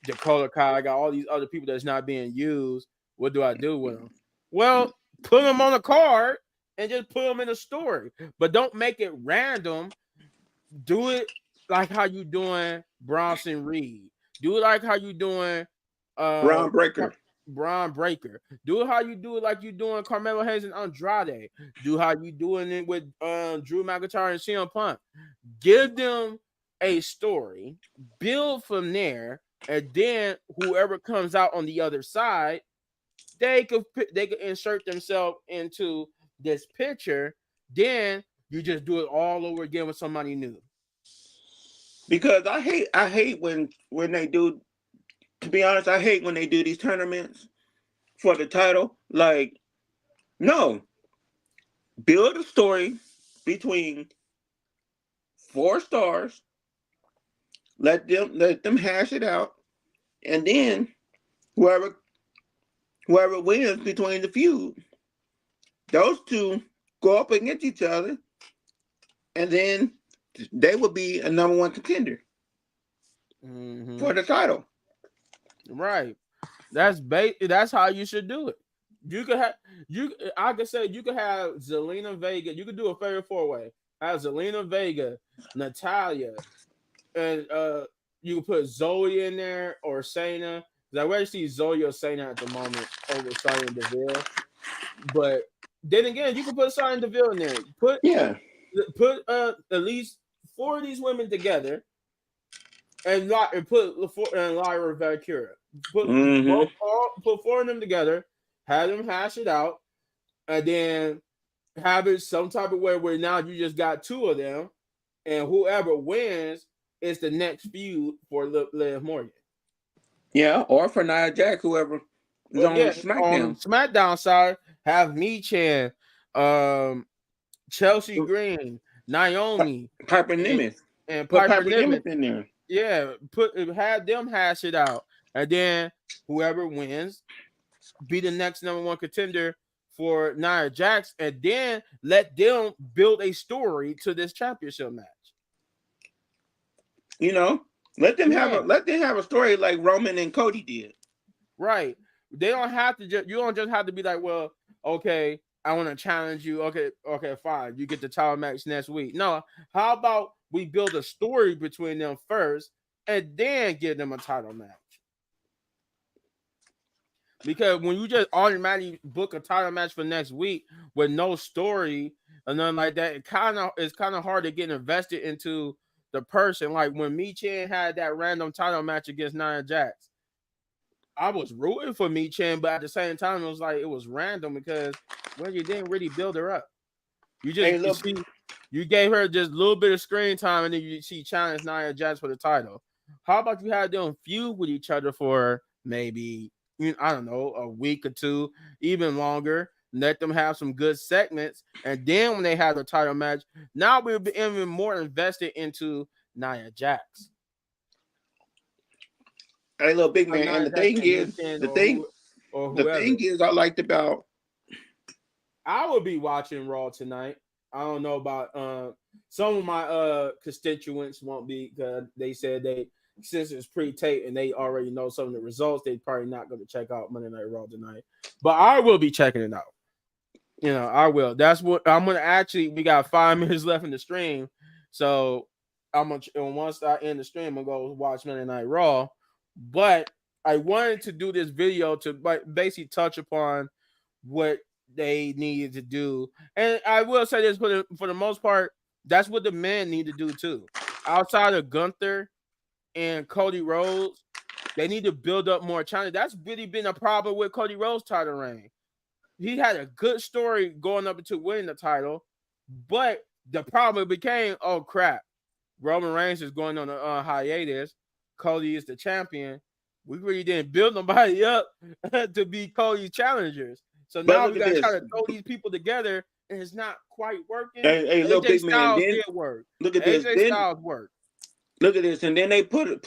Speaker 1: Dakota Kai, I got all these other people that's not being used. What do I do with them? Well, put them on a card and just put them in a story, but don't make it random. Do it like how you doing Bronson Reed. Do it like how you doing
Speaker 2: Braun Breaker.
Speaker 1: Braun Breaker. Do it how you do it like you doing Carmelo Hayes and Andrade. Do how you doing it with Drew McIntyre and CM Punk. Give them a story, build from there, and then whoever comes out on the other side, they could insert themselves into this picture. Then you just do it all over again with somebody new.
Speaker 2: Because I hate when they do. To be honest, I hate when they do these tournaments for the title. Like, no, build a story between 4 stars. Let them hash it out, and then whoever whoever wins between the feud, those two go up against each other, and then they will be a number one contender for the title.
Speaker 1: Right. That's how you should do it. You could have I could say you could have Zelina Vega. You could do a favorite 4-way. Have Zelina Vega, Natalia, and you could put Zoe in there or Shayna. I already see Zoe or Shayna at the moment over Sonya Deville. But then again, you can put Sonya Deville in there. Put
Speaker 2: Yeah.
Speaker 1: at least 4 of these women together and put and Lyra Valkyria. Put
Speaker 2: Mm-hmm.
Speaker 1: put 4 of them together, have them hash it out, and then have it some type of way where now you just got 2 of them, and whoever wins is the next feud for Liv Morgan.
Speaker 2: Yeah, or for Nia Jax, whoever is on SmackDown.
Speaker 1: On SmackDown side, have Michin, Chelsea Green, Naomi,
Speaker 2: Piper Nimitz.
Speaker 1: and
Speaker 2: Put
Speaker 1: Piper
Speaker 2: Piper
Speaker 1: Nimitz.
Speaker 2: Nimitz in there.
Speaker 1: Yeah, have them hash it out, and then whoever wins be the next number one contender for Nia Jax, and then let them build a story to this championship match.
Speaker 2: You know, let them have a story like Roman and Cody did.
Speaker 1: Right. They don't have to you don't just have to be like, well, okay, I want to challenge you. Okay, fine. You get the title match next week. No, how about we build a story between them first and then give them a title match? Because when you just automatically book a title match for next week with no story or nothing like that, it's kind of hard to get invested into the person. Like when Michin had that random title match against Nia Jax, I was rooting for Michin, but at the same time, it was random because you didn't really build her up. You just you gave her just a little bit of screen time, and then she challenged Nia Jax for the title. How about you have them feud with each other for maybe, I don't know, a week or 2, even longer. Let them have some good segments, and then when they have the title match, now we'll be even more invested into Nia Jax.
Speaker 2: Hey, little big man, and the thing is, I liked about.
Speaker 1: I will be watching Raw tonight. I don't know about some of my constituents won't be, because they said since it's pre-tape and they already know some of the results, they probably not going to check out Monday Night Raw tonight. But I will be checking it out. I will. That's what I'm gonna we got 5 minutes left in the stream, so once I end the stream, I'm gonna go watch Monday Night Raw. But I wanted to do this video to basically touch upon what they needed to do, and I will say this for the most part, that's what the men need to do too. Outside of Gunther and Cody Rhodes, they need to build up more challenge. That's really been a problem with Cody Rhodes' title reign. He had a good story going up into winning the title, but the problem became, oh crap, Roman Reigns is going on a hiatus. Cody is the champion. We really didn't build nobody up to be Cody's challengers. So now we got to try to throw these people together, and it's not quite working.
Speaker 2: Hey, look, big man.
Speaker 1: Did work.
Speaker 2: Look at this.
Speaker 1: AJ Styles worked.
Speaker 2: Look at this, and then they put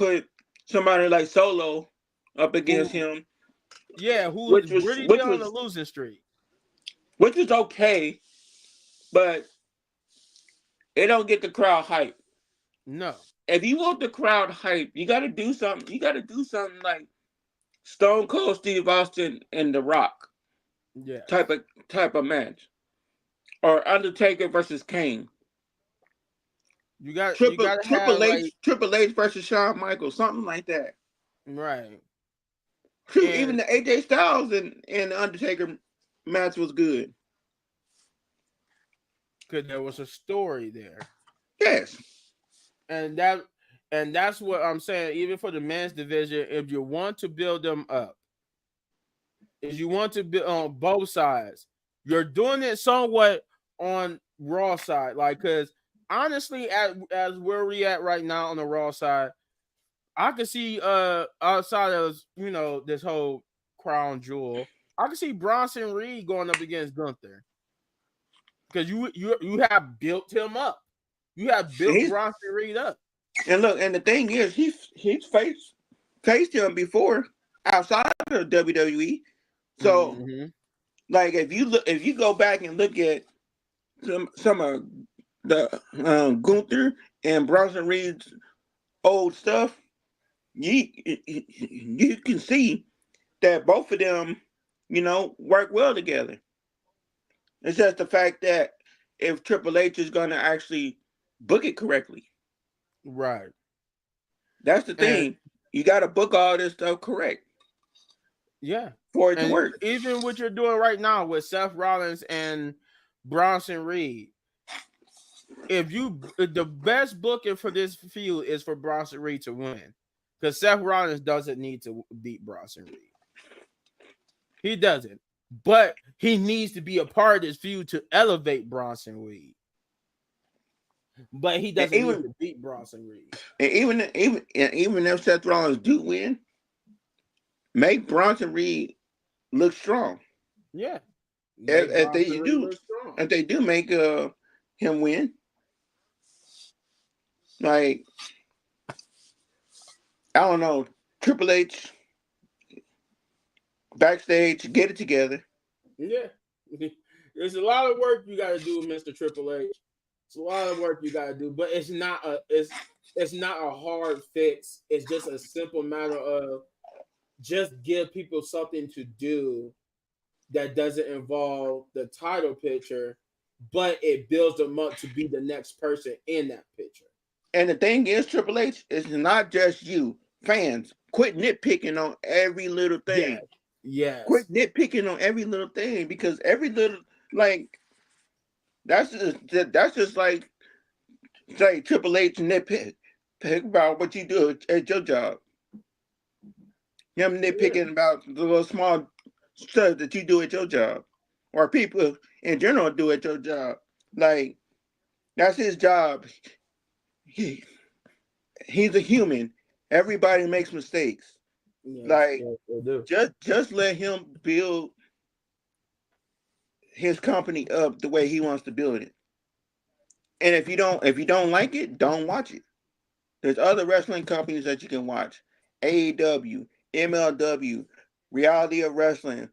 Speaker 2: somebody like Solo up against him.
Speaker 1: Yeah, which was on the losing streak.
Speaker 2: Which is okay, but it don't get the crowd hype.
Speaker 1: No.
Speaker 2: If you want the crowd hype, you got to do something. You got to do something like Stone Cold Steve Austin and The Rock.
Speaker 1: Yeah.
Speaker 2: Type of match. Or Undertaker versus Kane.
Speaker 1: You got
Speaker 2: Triple H versus Shawn Michaels, something like that.
Speaker 1: Right.
Speaker 2: Even the AJ Styles and the Undertaker match was good.
Speaker 1: Because there was a story there.
Speaker 2: Yes.
Speaker 1: And that's what I'm saying. Even for the men's division, if you want to build them up, if you want to build on both sides, you're doing it somewhat on Raw side. Like, because honestly, as where we at right now on the Raw side, I could see outside of this whole crown jewel, I can see Bronson Reed going up against Gunther because you have built him up. You have built Bronson Reed up.
Speaker 2: And look, and the thing is, he's faced him before outside of WWE. So, like, if you go back and look at some of the Gunther and Bronson Reed's old stuff, you can see that both of them, work well together. It's just the fact that if Triple H is going to actually book it correctly.
Speaker 1: Right.
Speaker 2: That's the thing. You got to book all this stuff correct.
Speaker 1: Yeah.
Speaker 2: For it to work.
Speaker 1: Even what you're doing right now with Seth Rollins and Bronson Reed, the best booking for this feud is for Bronson Reed to win. Because Seth Rollins doesn't need to beat Bronson Reed. He doesn't. But he needs to be a part of this feud to elevate Bronson Reed. But he doesn't need to beat Bronson Reed.
Speaker 2: And even if Seth Rollins do win, make Bronson Reed look strong.
Speaker 1: Yeah.
Speaker 2: If they do make him win, like, I don't know, Triple H backstage, get it together.
Speaker 1: Yeah. There's a lot of work you got to do, Mr. Triple H. It's a lot of work you got to do, but it's not a hard fix. It's just a simple matter of just give people something to do that doesn't involve the title picture, but it builds them up to be the next person in that picture.
Speaker 2: And the thing is, Triple H, it's not just you, fans. Quit nitpicking on every little thing.
Speaker 1: Yes.
Speaker 2: Quit nitpicking on every little thing, because every little, like, that's just like, say, Triple H nitpick about what you do at your job. Him nitpicking about the little small stuff that you do at your job, or people in general do at your job. Like, that's his job. He's a human. Everybody makes mistakes. Yes, just let him build his company up the way he wants to build it. And if you don't like it, don't watch it. There's other wrestling companies that you can watch. AEW, MLW, Reality of Wrestling,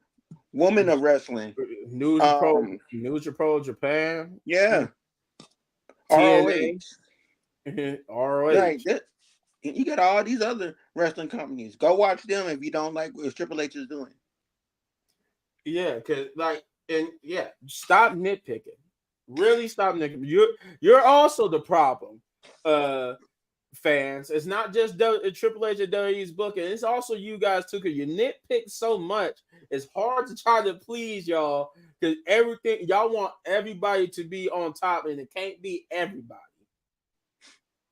Speaker 2: Woman of Wrestling,
Speaker 1: New Japan Japan.
Speaker 2: Yeah.
Speaker 1: TNA.
Speaker 2: ROH. Like, you got all these other wrestling companies. Go watch them if you don't like what Triple H is doing.
Speaker 1: Yeah, because stop nitpicking. Really stop nitpicking. You're also the problem, fans. It's not just Triple H and WWE's booking. It's also you guys too, because you nitpick so much. It's hard to try to please y'all, because everything y'all want everybody to be on top, and it can't be everybody.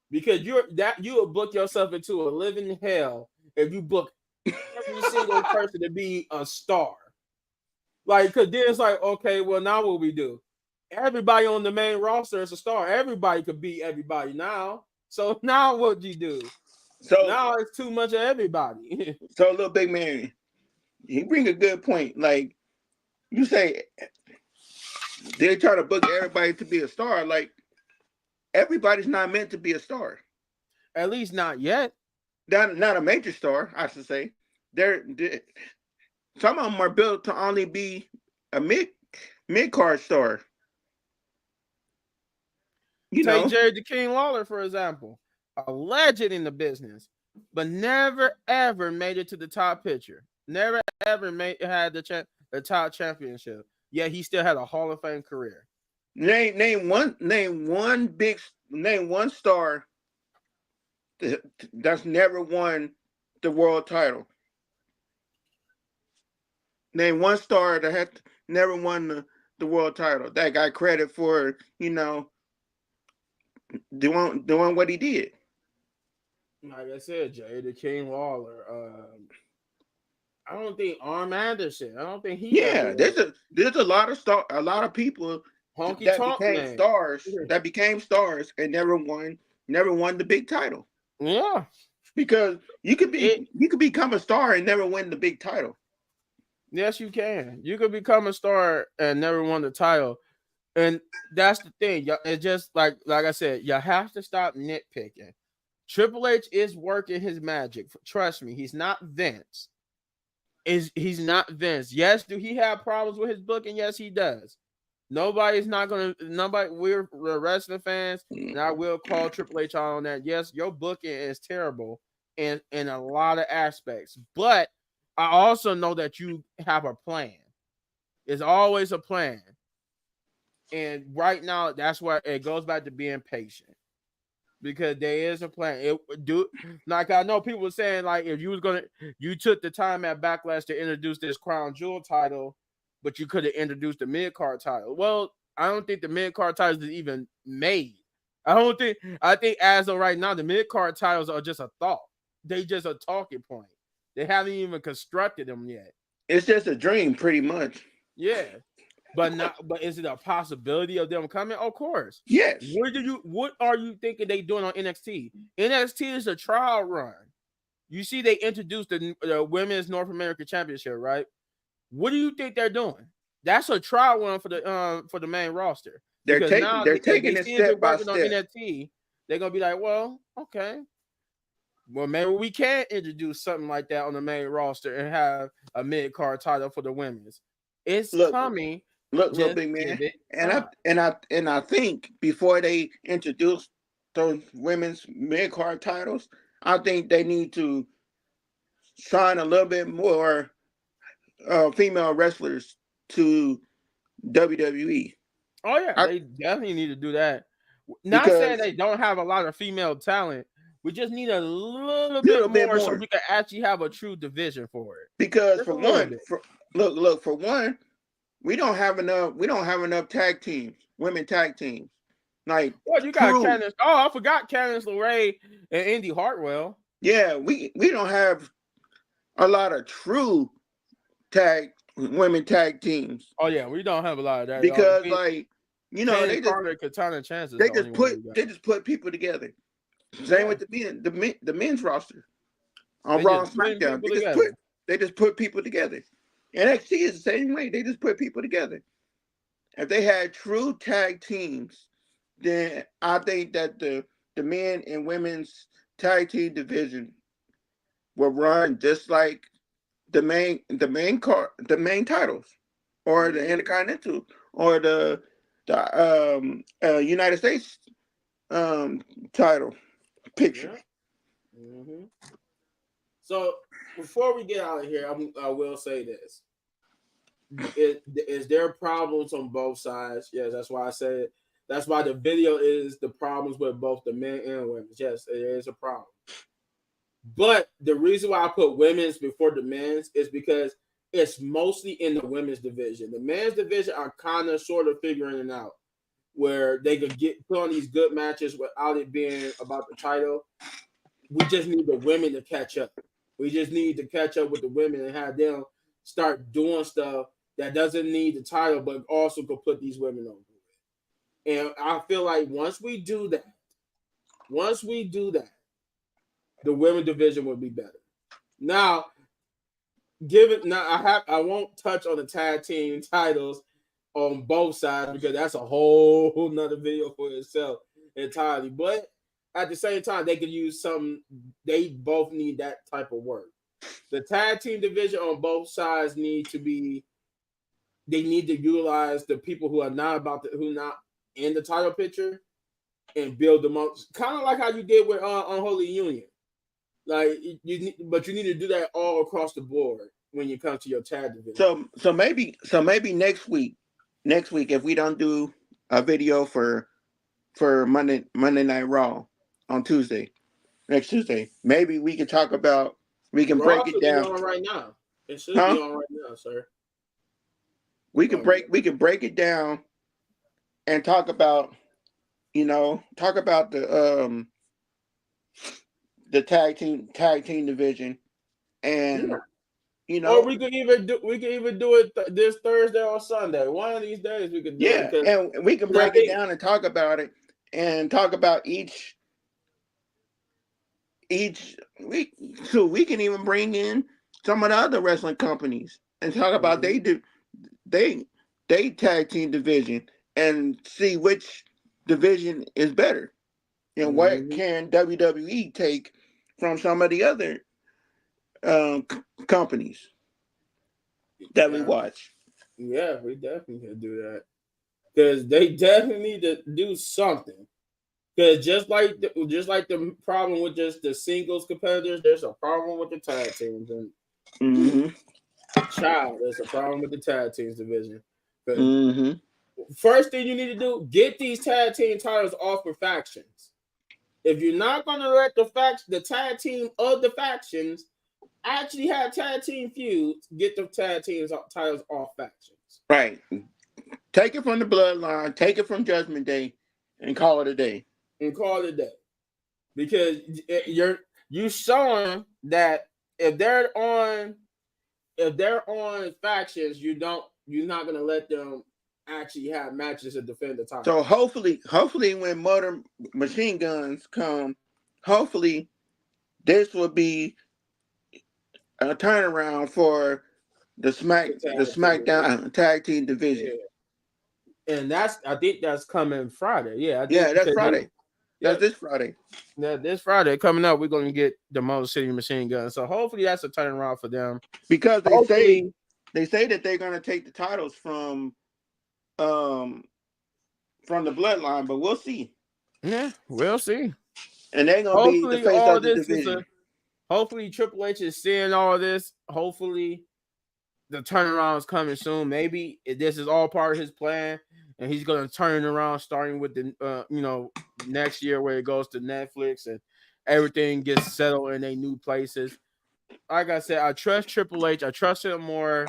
Speaker 1: Because you will book yourself into a living hell if you book every single person to be a star. Like, because then it's like, okay, well, now what we do? Everybody on the main roster is a star. Everybody could beat everybody now. So now what do you do? So now it's too much of everybody.
Speaker 2: So, little big man, he bring a good point. Like, you say they try to book everybody to be a star. Like, everybody's not meant to be a star.
Speaker 1: At least not yet.
Speaker 2: Not a major star, I should say. Some of them are built to only be a mid-card star.
Speaker 1: Take Jerry the King Lawler, for example. A legend in the business, but never, ever made it to the top picture. Never, ever had the top championship. Yet he still had a Hall of Fame career.
Speaker 2: Name one star that's never won the world title. Name one star that had never won the world title. That got credit for, doing what he did.
Speaker 1: Like I said, Jay the King Lawler. I don't think Arn Anderson. I don't think he.
Speaker 2: Yeah, there's a lot of people that became stars and never won the big title.
Speaker 1: Yeah,
Speaker 2: because you could become a star and never win the big title.
Speaker 1: Yes, you can. You could become a star and never won the title. And that's the thing. It's just like I said, you have to stop nitpicking. Triple H is working his magic. Trust me, he's not Vince. He's not Vince. Yes, do he have problems with his booking? Yes, he does. Nobody's not gonna. Nobody. We're wrestling fans, and I will call Triple H on that. Yes, your booking is terrible in a lot of aspects, but I also know that you have a plan. It's always a plan, and right now, that's why it goes back to being patient because there is a plan. It do like I know people saying like if you took the time at Backlash to introduce this Crown Jewel title, but you could have introduced the mid card title. Well, I don't think the mid card titles is even made. I think as of right now, the mid card titles are just a thought. They just a talking point. They haven't even constructed them yet.
Speaker 2: It's just a dream, pretty much.
Speaker 1: Yeah. But is it a possibility of them coming? Of course.
Speaker 2: Yes.
Speaker 1: What are you thinking they doing on NXT? NXT is a trial run. You see, they introduced the Women's North American Championship, right? What do you think they're doing? That's a trial run for the main roster.
Speaker 2: They're
Speaker 1: Because
Speaker 2: taking
Speaker 1: now
Speaker 2: they're
Speaker 1: if
Speaker 2: taking
Speaker 1: they
Speaker 2: it
Speaker 1: see
Speaker 2: step by
Speaker 1: working on
Speaker 2: step.
Speaker 1: NXT, they're gonna be like, well, okay. Well, maybe we can introduce something like that on the main roster and have a mid card title for the women's. It's coming.
Speaker 2: Look,
Speaker 1: Just
Speaker 2: big man.
Speaker 1: give it
Speaker 2: And I think before they introduce those women's mid card titles, I think they need to sign a little bit more female wrestlers to WWE.
Speaker 1: Oh yeah, they definitely need to do that. Not saying
Speaker 2: Because
Speaker 1: they don't have a lot of female talent. We just need a little bit more so we can actually have a true division for it.
Speaker 2: Because
Speaker 1: Just
Speaker 2: for
Speaker 1: a little
Speaker 2: one,
Speaker 1: bit.
Speaker 2: for one, we don't have enough tag teams, women tag teams. Like
Speaker 1: Well, you got
Speaker 2: true,
Speaker 1: Candice. Oh, I forgot Candice LeRae and Indy Hartwell.
Speaker 2: yeah, we don't have a lot of true women tag teams.
Speaker 1: Oh yeah, we don't have a lot of that.
Speaker 2: Because like,
Speaker 1: Candice Carter, Katana Chance is
Speaker 2: they
Speaker 1: the
Speaker 2: just
Speaker 1: only one we got.
Speaker 2: they just put people together. Same with the men's roster on Raw and SmackDown. They just put people together. NXT is the same way. They just put people together. If they had true tag teams, then I think that the men and women's tag team division will run just like the main titles, or the Intercontinental, or the United States title picture.
Speaker 1: Yeah. Mm-hmm. So before we get out of here, I will say this: is there problems on both sides? Yes, that's why I said. That's why the video is the problems with both the men and women. Yes, there is a problem. But the reason why I put women's before the men's is because it's mostly in the women's division. The men's division are kind of sort of figuring it out, where they could put on these good matches without it being about the title. We just need the women to catch up. We just need to catch up with the women and have them start doing stuff that doesn't need the title, but also could put these women over. And I feel like once we do that, the women division will be better. Now, I won't touch on the tag team titles on both sides because that's a whole nother video for itself entirely. But at the same time, they could use some. They both need that type of work. The tag team division on both sides need to be. They need to utilize the people who are not in the title picture and build them up, kind of like how you did with Unholy Union. Like but you need to do that all across the board when you come to your tag division.
Speaker 2: So maybe next week if we don't do a video for Monday Night Raw on next Tuesday, maybe we can talk about. We can break it down.
Speaker 1: On right now. It should be on right now, sir.
Speaker 2: We can break it down and talk about the tag team division, and
Speaker 1: or we could even do it this Thursday or Sunday. One of these days we could do it.
Speaker 2: And we can break it down and talk about it, and talk about each week. So we can even bring in some of the other wrestling companies and talk about they they tag team division and see which division is better and what
Speaker 1: Mhm.
Speaker 2: can WWE take from some of the other companies that we
Speaker 1: Yeah,
Speaker 2: watch.
Speaker 1: yeah, we definitely can do that because they definitely need to do something. Because just like the problem with just the singles competitors, there's a problem with the tag teams, and
Speaker 2: Mm-hmm.
Speaker 1: child, there's a problem with the tag teams division. Because
Speaker 2: Mm-hmm.
Speaker 1: first thing you need to do, get these tag team titles off of factions. If you're not gonna let the tag team of the factions actually have tag team feuds, get the tag teams titles off factions
Speaker 2: Right. Take it from the bloodline, take it from Judgment Day, and call it a day.
Speaker 1: and call it a day. Because you showing that if they're on factions, you're not gonna let them actually have matches to defend the title.
Speaker 2: So hopefully when Motor Machine Guns come, hopefully this will be a turnaround for the
Speaker 1: The tag team division.
Speaker 2: SmackDown tag team division.
Speaker 1: Yeah. And I think that's coming Friday. Yeah, I think
Speaker 2: Yeah, that's
Speaker 1: because
Speaker 2: Friday.
Speaker 1: yeah,
Speaker 2: That's this Friday.
Speaker 1: this Friday coming up, we're gonna get the Motor City Machine Gun. So hopefully that's a turnaround for them.
Speaker 2: Because
Speaker 1: Hopefully,
Speaker 2: they say that they're gonna take the titles um from the bloodline, but we'll see.
Speaker 1: yeah, we'll see.
Speaker 2: And they're gonna be the
Speaker 1: Hopefully
Speaker 2: face
Speaker 1: all
Speaker 2: of the
Speaker 1: this is
Speaker 2: division.
Speaker 1: hopefully Triple H is seeing all this. Hopefully the turnaround is coming soon. Maybe this is all part of his plan, and he's gonna turn around starting with the next year where it goes to Netflix and everything gets settled in their new places. Like I said, I trust Triple H. I trust him more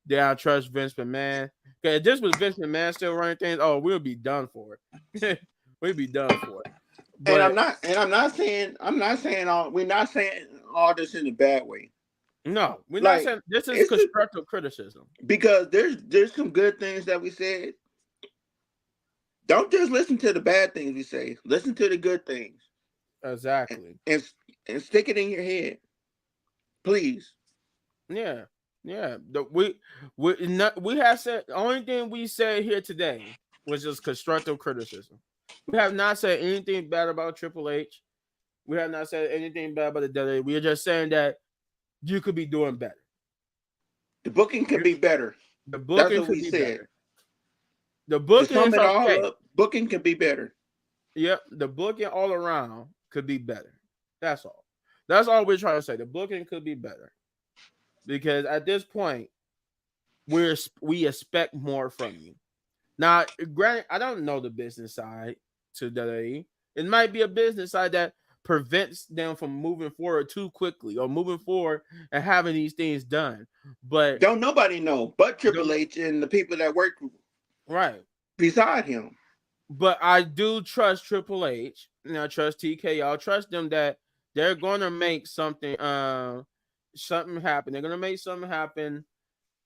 Speaker 1: than I trust Vince McMahon. Because if this was Vince McMahon still running things, oh, we'll be done for it. We'd be done for it.
Speaker 2: And
Speaker 1: But
Speaker 2: I'm not saying all we're not saying all this in a bad way.
Speaker 1: no, we're not
Speaker 2: Like
Speaker 1: saying this is
Speaker 2: it's just
Speaker 1: constructive criticism.
Speaker 2: because there's some good things that we said. Don't just listen to the bad things we say. Listen to the good things and
Speaker 1: Exactly.
Speaker 2: and, and stick it in your head, please.
Speaker 1: Yeah, yeah. We have said the only thing we said here today was just constructive criticism. We have not said anything bad about Triple H. We have not said anything bad about the WWE. We are just saying that you could be doing better.
Speaker 2: The booking could be better.
Speaker 1: The
Speaker 2: That's
Speaker 1: booking
Speaker 2: what
Speaker 1: could
Speaker 2: we
Speaker 1: be
Speaker 2: said.
Speaker 1: better. The
Speaker 2: To
Speaker 1: booking
Speaker 2: sum
Speaker 1: is
Speaker 2: it all
Speaker 1: okay.
Speaker 2: up, booking could be better.
Speaker 1: Yep, the booking all around could be better. That's all. That's all we're trying to say. The booking could be better because at this point we expect more from you. Now, granted, I don't know the business side to WWE. It might be a business side that prevents them from moving forward too quickly or moving forward and having these things done. But
Speaker 2: Don't nobody know but Triple
Speaker 1: don't
Speaker 2: H and the people that work
Speaker 1: right.
Speaker 2: beside him.
Speaker 1: But I do trust Triple H and I trust TKO. I trust them that they're gonna make something happen. They're gonna make something happen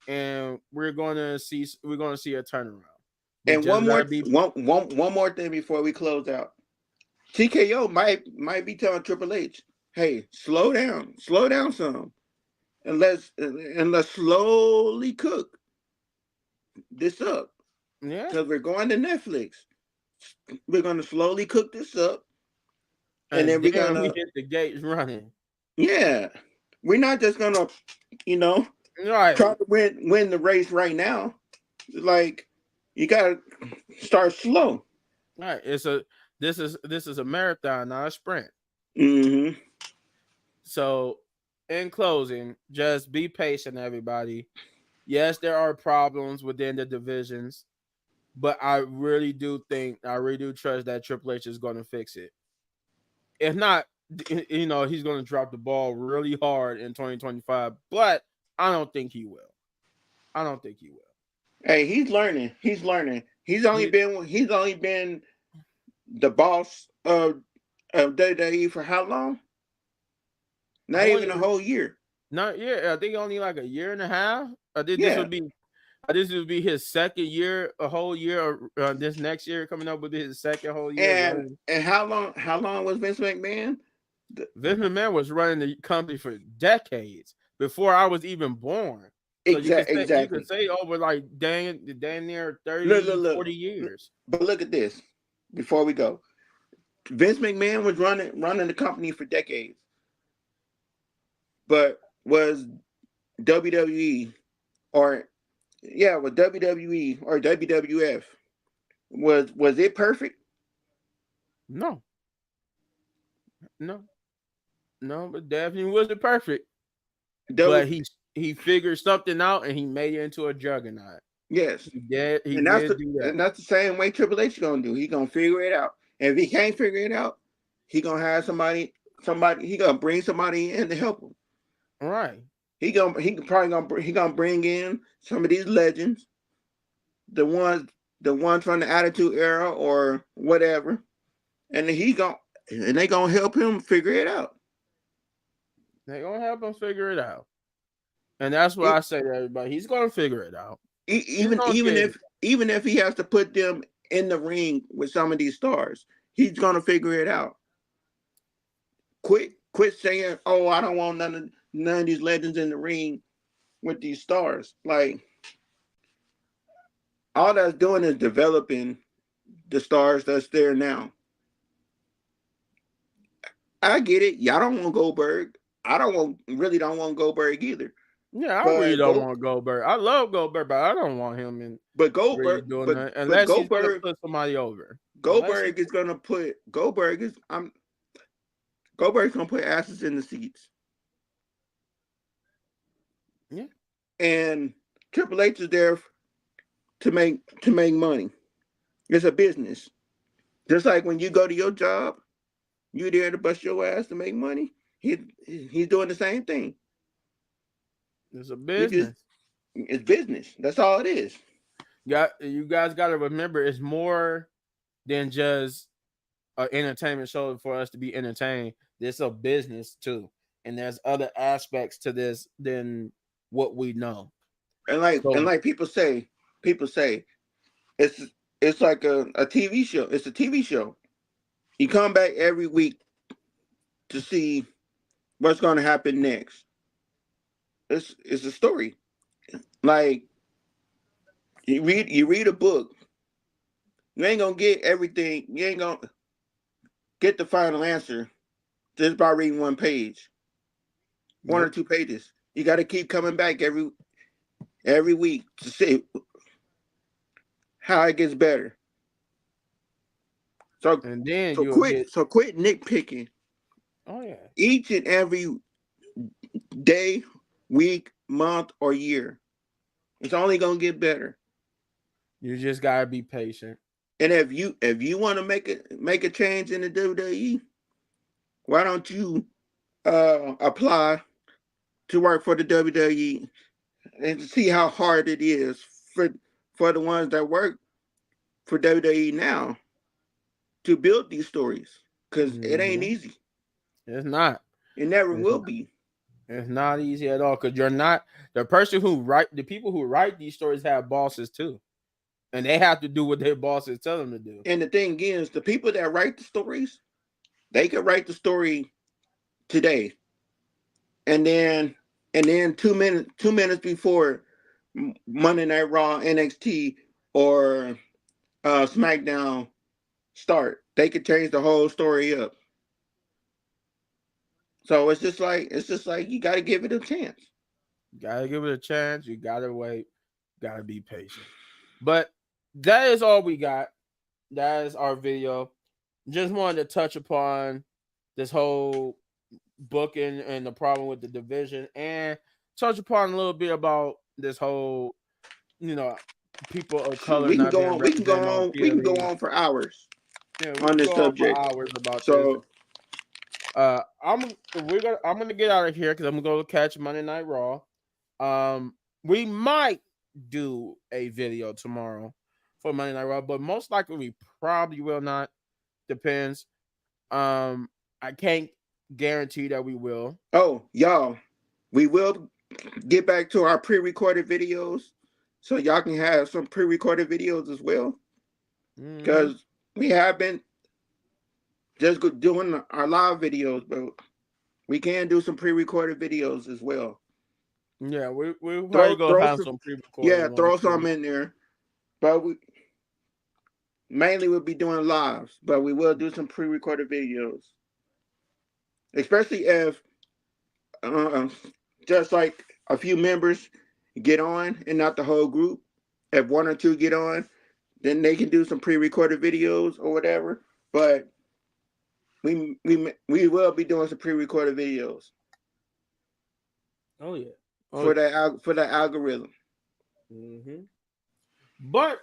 Speaker 1: and we're gonna see a turnaround. We
Speaker 2: And
Speaker 1: just gotta be
Speaker 2: one more thing before we close out. TKO might be telling Triple H, "Hey, slow down some, and let's slowly cook this up
Speaker 1: yeah.
Speaker 2: because we're going to Netflix. We're gonna slowly cook this up, and
Speaker 1: And
Speaker 2: then we're
Speaker 1: then we
Speaker 2: gonna
Speaker 1: hit the gates running.
Speaker 2: yeah, we're not just gonna you know try
Speaker 1: Right.
Speaker 2: to win the race right now. Like you gotta start slow.
Speaker 1: Right. This is a marathon, not a sprint.
Speaker 2: Hmm.
Speaker 1: So in closing, just be patient, everybody. Yes, there are problems within the divisions, but I really do trust that Triple H is gonna fix it. If not, he's gonna drop the ball really hard in 2025, but I don't think he will. I don't think he will.
Speaker 2: Hey, he's learning. He's learning.
Speaker 1: He
Speaker 2: He's only been the boss of WWE for how long? Not even a
Speaker 1: only
Speaker 2: whole year.
Speaker 1: not yeah, I think only like a year and a half.
Speaker 2: Yeah.
Speaker 1: This would be his second year, a whole year. This next year coming up with his second whole year running.
Speaker 2: And how long was Vince McMahon?
Speaker 1: Vince McMahon was running the company for decades before I was even born. So you can
Speaker 2: Exactly.
Speaker 1: say over like dang near
Speaker 2: Look,
Speaker 1: 30,
Speaker 2: look, look.
Speaker 1: 40 years.
Speaker 2: But look at this. Before we go, Vince McMahon was running the company for decades, but was WWE or was WWE or WWF was it perfect?
Speaker 1: No, no, no, but definitely wasn't perfect.
Speaker 2: W
Speaker 1: But he figured something out and he made it into a juggernaut.
Speaker 2: Yes,
Speaker 1: He did do that.
Speaker 2: and that's the same way Triple H gonna do. He gonna figure it out. And if he can't figure it out, he gonna have somebody. He gonna bring somebody in to help him.
Speaker 1: Right.
Speaker 2: He gonna bring in some of these legends, the ones from the Attitude Era or whatever, and they gonna help him figure it out.
Speaker 1: They're gonna help him figure it out. And that's what
Speaker 2: E-
Speaker 1: I say to everybody. He's gonna figure it out. He's
Speaker 2: even
Speaker 1: gonna
Speaker 2: even
Speaker 1: get it.
Speaker 2: if even if he has to put them in the ring with some of these stars, he's gonna figure it out. Quit saying, "Oh, I don't want none of these legends in the ring with these stars." Like all that's doing is developing the stars that's there now. I get it. Y'all don't want Goldberg. I don't want Goldberg either.
Speaker 1: Yeah, I really
Speaker 2: But
Speaker 1: don't
Speaker 2: go
Speaker 1: want Goldberg. I love Goldberg, but I don't want him in
Speaker 2: but
Speaker 1: really
Speaker 2: Goldberg
Speaker 1: doing that
Speaker 2: but
Speaker 1: unless he's gonna put somebody over. Unless he
Speaker 2: Goldberg is gonna put Goldberg's gonna put asses in the seats.
Speaker 1: yeah.
Speaker 2: And Triple H is there to make money. It's a business. Just like when you go to your job, you're there to bust your ass to make money. He's doing the same thing.
Speaker 1: It's a
Speaker 2: He just
Speaker 1: business.
Speaker 2: it's business. That's all it is.
Speaker 1: You guys gotta remember it's more than just an entertainment show for us to be entertained. It's a business too. And there's other aspects to this than what we know.
Speaker 2: And
Speaker 1: So
Speaker 2: like people say it's it's like a TV show. It's a TV show. You come back every week to see what's going to happen next. It's a story. Like you read a book. You ain't gonna get everything. You ain't gonna get the final answer just by reading one page, one or
Speaker 1: nope.
Speaker 2: two pages. You got to keep coming back every week to see how it gets better. So
Speaker 1: And then
Speaker 2: so
Speaker 1: you'll
Speaker 2: quit
Speaker 1: get
Speaker 2: so quit nitpicking
Speaker 1: oh yeah.
Speaker 2: each and every day, week, month, or year. It's only gonna get better.
Speaker 1: You just gotta be patient.
Speaker 2: And if you want to make a change in the WWE, why don't you apply to work for the WWE and see how hard it is for the ones that work for WWE now to build these stories? Because it ain't
Speaker 1: Mhm.
Speaker 2: easy.
Speaker 1: It's not.
Speaker 2: It never
Speaker 1: It's
Speaker 2: will
Speaker 1: not.
Speaker 2: be.
Speaker 1: It's not easy at all because you're not the person who write the people who write these stories have bosses too, and they have to do what their bosses tell them to do.
Speaker 2: And the thing is, the people that write the stories, they could write the story today, and then 2 minutes before Monday Night Raw, NXT, or SmackDown start, they could change the whole story up. So it's just like you got to give it a chance.
Speaker 1: You gotta give it a chance. You gotta wait. Gotta be patient. But that is all we got. That is our video. Just wanted to touch upon this whole booking and the problem with the division, and touch upon a little bit about this whole, you know, people of
Speaker 2: Shoot,
Speaker 1: color
Speaker 2: we can
Speaker 1: not
Speaker 2: go
Speaker 1: being
Speaker 2: on. We can go
Speaker 1: represented on
Speaker 2: on. We can go
Speaker 1: PLE.
Speaker 2: on for hours
Speaker 1: Yeah, we
Speaker 2: on
Speaker 1: can
Speaker 2: this
Speaker 1: go on for
Speaker 2: subject.
Speaker 1: hours about this.
Speaker 2: So
Speaker 1: I'm gonna get out of here because I'm gonna go catch Monday Night Raw. We might do a video tomorrow for Monday Night Raw, but most likely we probably will not. Depends. I can't guarantee that we will.
Speaker 2: y'all, we will get back to our pre-recorded videos, so y'all can have some pre-recorded videos as well.
Speaker 1: Mm-hmm.
Speaker 2: Because we have been just doing our live videos, but we can do some pre-recorded videos as well.
Speaker 1: Yeah, we'll probably
Speaker 2: Throw
Speaker 1: go
Speaker 2: throw
Speaker 1: have
Speaker 2: some,
Speaker 1: some pre-recorded
Speaker 2: yeah,
Speaker 1: ones
Speaker 2: throw
Speaker 1: too.
Speaker 2: some in there. But we mainly we'll be doing lives, but we will do some pre-recorded videos, especially if uh, just like a few members get on and not the whole group. If one or two get on, then they can do some pre-recorded videos or whatever. But we will be doing some pre-recorded videos
Speaker 1: Oh yeah. Oh
Speaker 2: for
Speaker 1: yeah.
Speaker 2: that algorithm.
Speaker 1: Hmm. But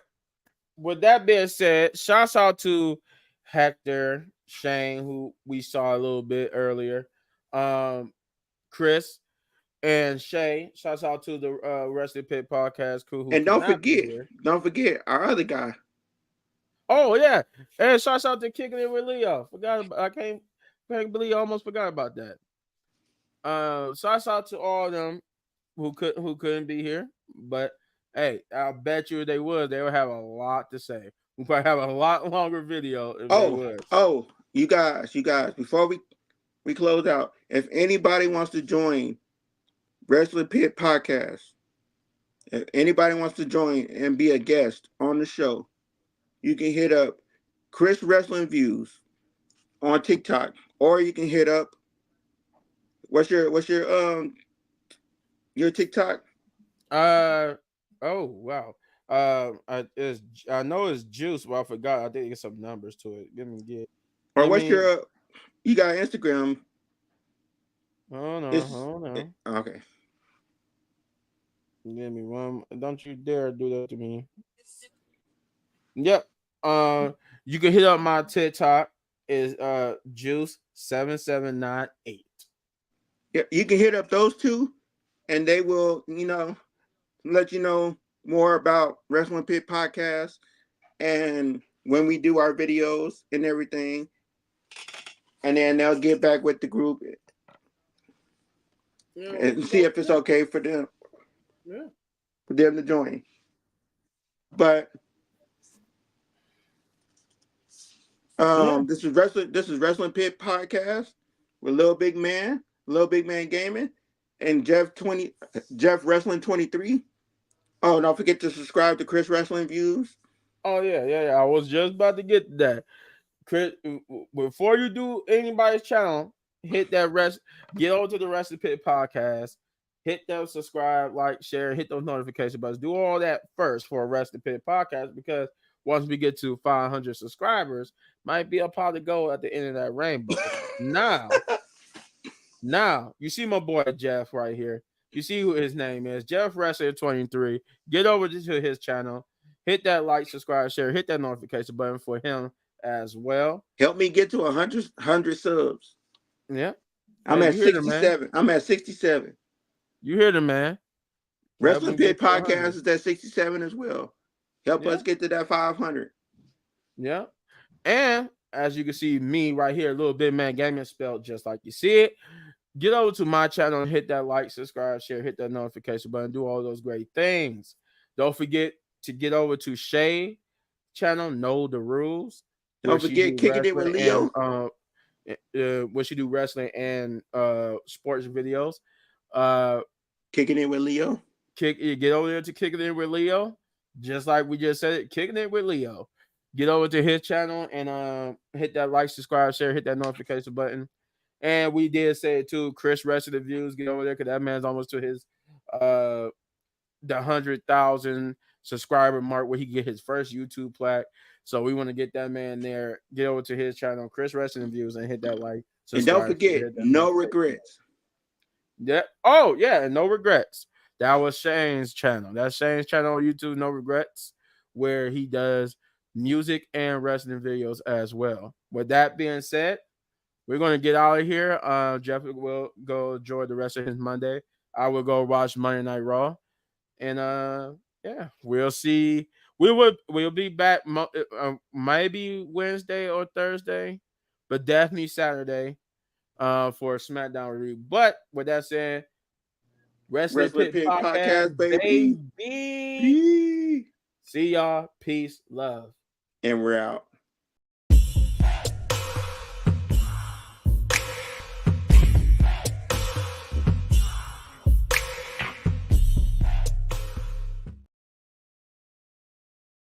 Speaker 1: with that being said, shouts out to Hector, Shane, who we saw a little bit earlier, Khris, and Shay. Shouts out to the Wrestling Pit podcast crew who
Speaker 2: And
Speaker 1: could not be here.
Speaker 2: don't forget our other guy.
Speaker 1: Oh yeah, and shouts out to Kicking It with Leo. I can't believe I almost forgot about that. Shouts out to all of them who couldn't be here, but hey, I bet you they would. They would have a lot to say. We probably have a lot longer video if they
Speaker 2: Oh,
Speaker 1: would.
Speaker 2: oh, you guys, before we close out, if anybody wants to join Wrestling Pit Podcast, if anybody wants to join and be a guest on the show, you can hit up Chris Wrestling Views on TikTok, or you can hit up what's your TikTok,
Speaker 1: Uh oh wow. I know it's Juice, but I forgot. I did get some numbers to it.
Speaker 2: or
Speaker 1: Give
Speaker 2: what's
Speaker 1: me.
Speaker 2: your you got Instagram?
Speaker 1: Hold on,
Speaker 2: It's
Speaker 1: hold on.
Speaker 2: okay.
Speaker 1: Give me one. Don't you dare do that to me. Yep. You can hit up my TikTok is Juice 7798.
Speaker 2: Yeah, you can hit up those two, and they will let you know more about Wrestling Pit Podcast and when we do our videos and everything, and then they'll get back with the group
Speaker 1: Yeah,
Speaker 2: and see if it's okay
Speaker 1: yeah.
Speaker 2: for them to join. But
Speaker 1: Yeah.
Speaker 2: this is Wrestling Pit Podcast with Little Big Man Gaming, and Jeff Wrestling 23. Oh, don't forget to subscribe to Chris Wrestling Views.
Speaker 1: Oh yeah. I was just about to get to that. Chris, before you do anybody's channel, hit that rest. Get over to the Rest of the Pit podcast. Hit that subscribe, like, share, hit those notification buttons. Do all that first for Rest of the Pit podcast because once we get to 500 subscribers, might be a pot of gold at the end of that rainbow. Now you see my boy Jeff right here. You see who his name is, Jeff Wrestler 23. Get over to his channel. Hit that like, subscribe, share, hit that notification button for him as well.
Speaker 2: Help me get to 100 subs.
Speaker 1: Yeah.
Speaker 2: I'm
Speaker 1: Hey,
Speaker 2: at
Speaker 1: you hear the man.
Speaker 2: 67. I'm at 67.
Speaker 1: You hear the man. Help
Speaker 2: Wrestling
Speaker 1: him
Speaker 2: Pit
Speaker 1: get to
Speaker 2: Podcast
Speaker 1: 100.
Speaker 2: is at 67 as well. Help
Speaker 1: Yeah.
Speaker 2: us get to that 500.
Speaker 1: Yeah. And as you can see, me right here, Little Big Man Gaming spelled just like you see it. Get over to my channel and hit that like, subscribe, share, hit that notification button, do all those great things. Don't forget to get over to Shay channel, Know the Rules, where
Speaker 2: Don't
Speaker 1: she
Speaker 2: forget
Speaker 1: do
Speaker 2: kicking it with
Speaker 1: wrestling and
Speaker 2: Leo.
Speaker 1: where she do wrestling and sports videos. Uh
Speaker 2: Kicking it with Leo.
Speaker 1: Get over there to Kicking It with Leo, just like we just said, Kicking It with Leo. Get over to his channel and hit that like, subscribe, share, hit that notification button. And we did say it too, Chris Rest of the Views, get over there because that man's almost to his the 100,000 subscriber mark where he get his first YouTube plaque. So we want to get that man there. Get over to his channel, Chris Rest of the Views, and hit that like,
Speaker 2: And don't
Speaker 1: subscribe, share,
Speaker 2: forget,
Speaker 1: hit that
Speaker 2: no
Speaker 1: notification.
Speaker 2: regrets.
Speaker 1: Yeah. Oh, yeah. And no regrets. That was Shane's channel. That's Shane's channel on YouTube, No Regrets, where he does music and wrestling videos as well. With that being said, we're going to get out of here. Jeff will go enjoy the rest of his Monday. I will go watch Monday Night Raw. And yeah, we'll see. We'll be back maybe Wednesday or Thursday, but definitely Saturday for a SmackDown review. But with that said, Wrestling
Speaker 2: Wrestling
Speaker 1: Pit
Speaker 2: Pit
Speaker 1: Podcast,
Speaker 2: Podcast, baby.
Speaker 1: baby.
Speaker 2: Peace.
Speaker 1: See y'all. Peace, love.
Speaker 2: And we're out.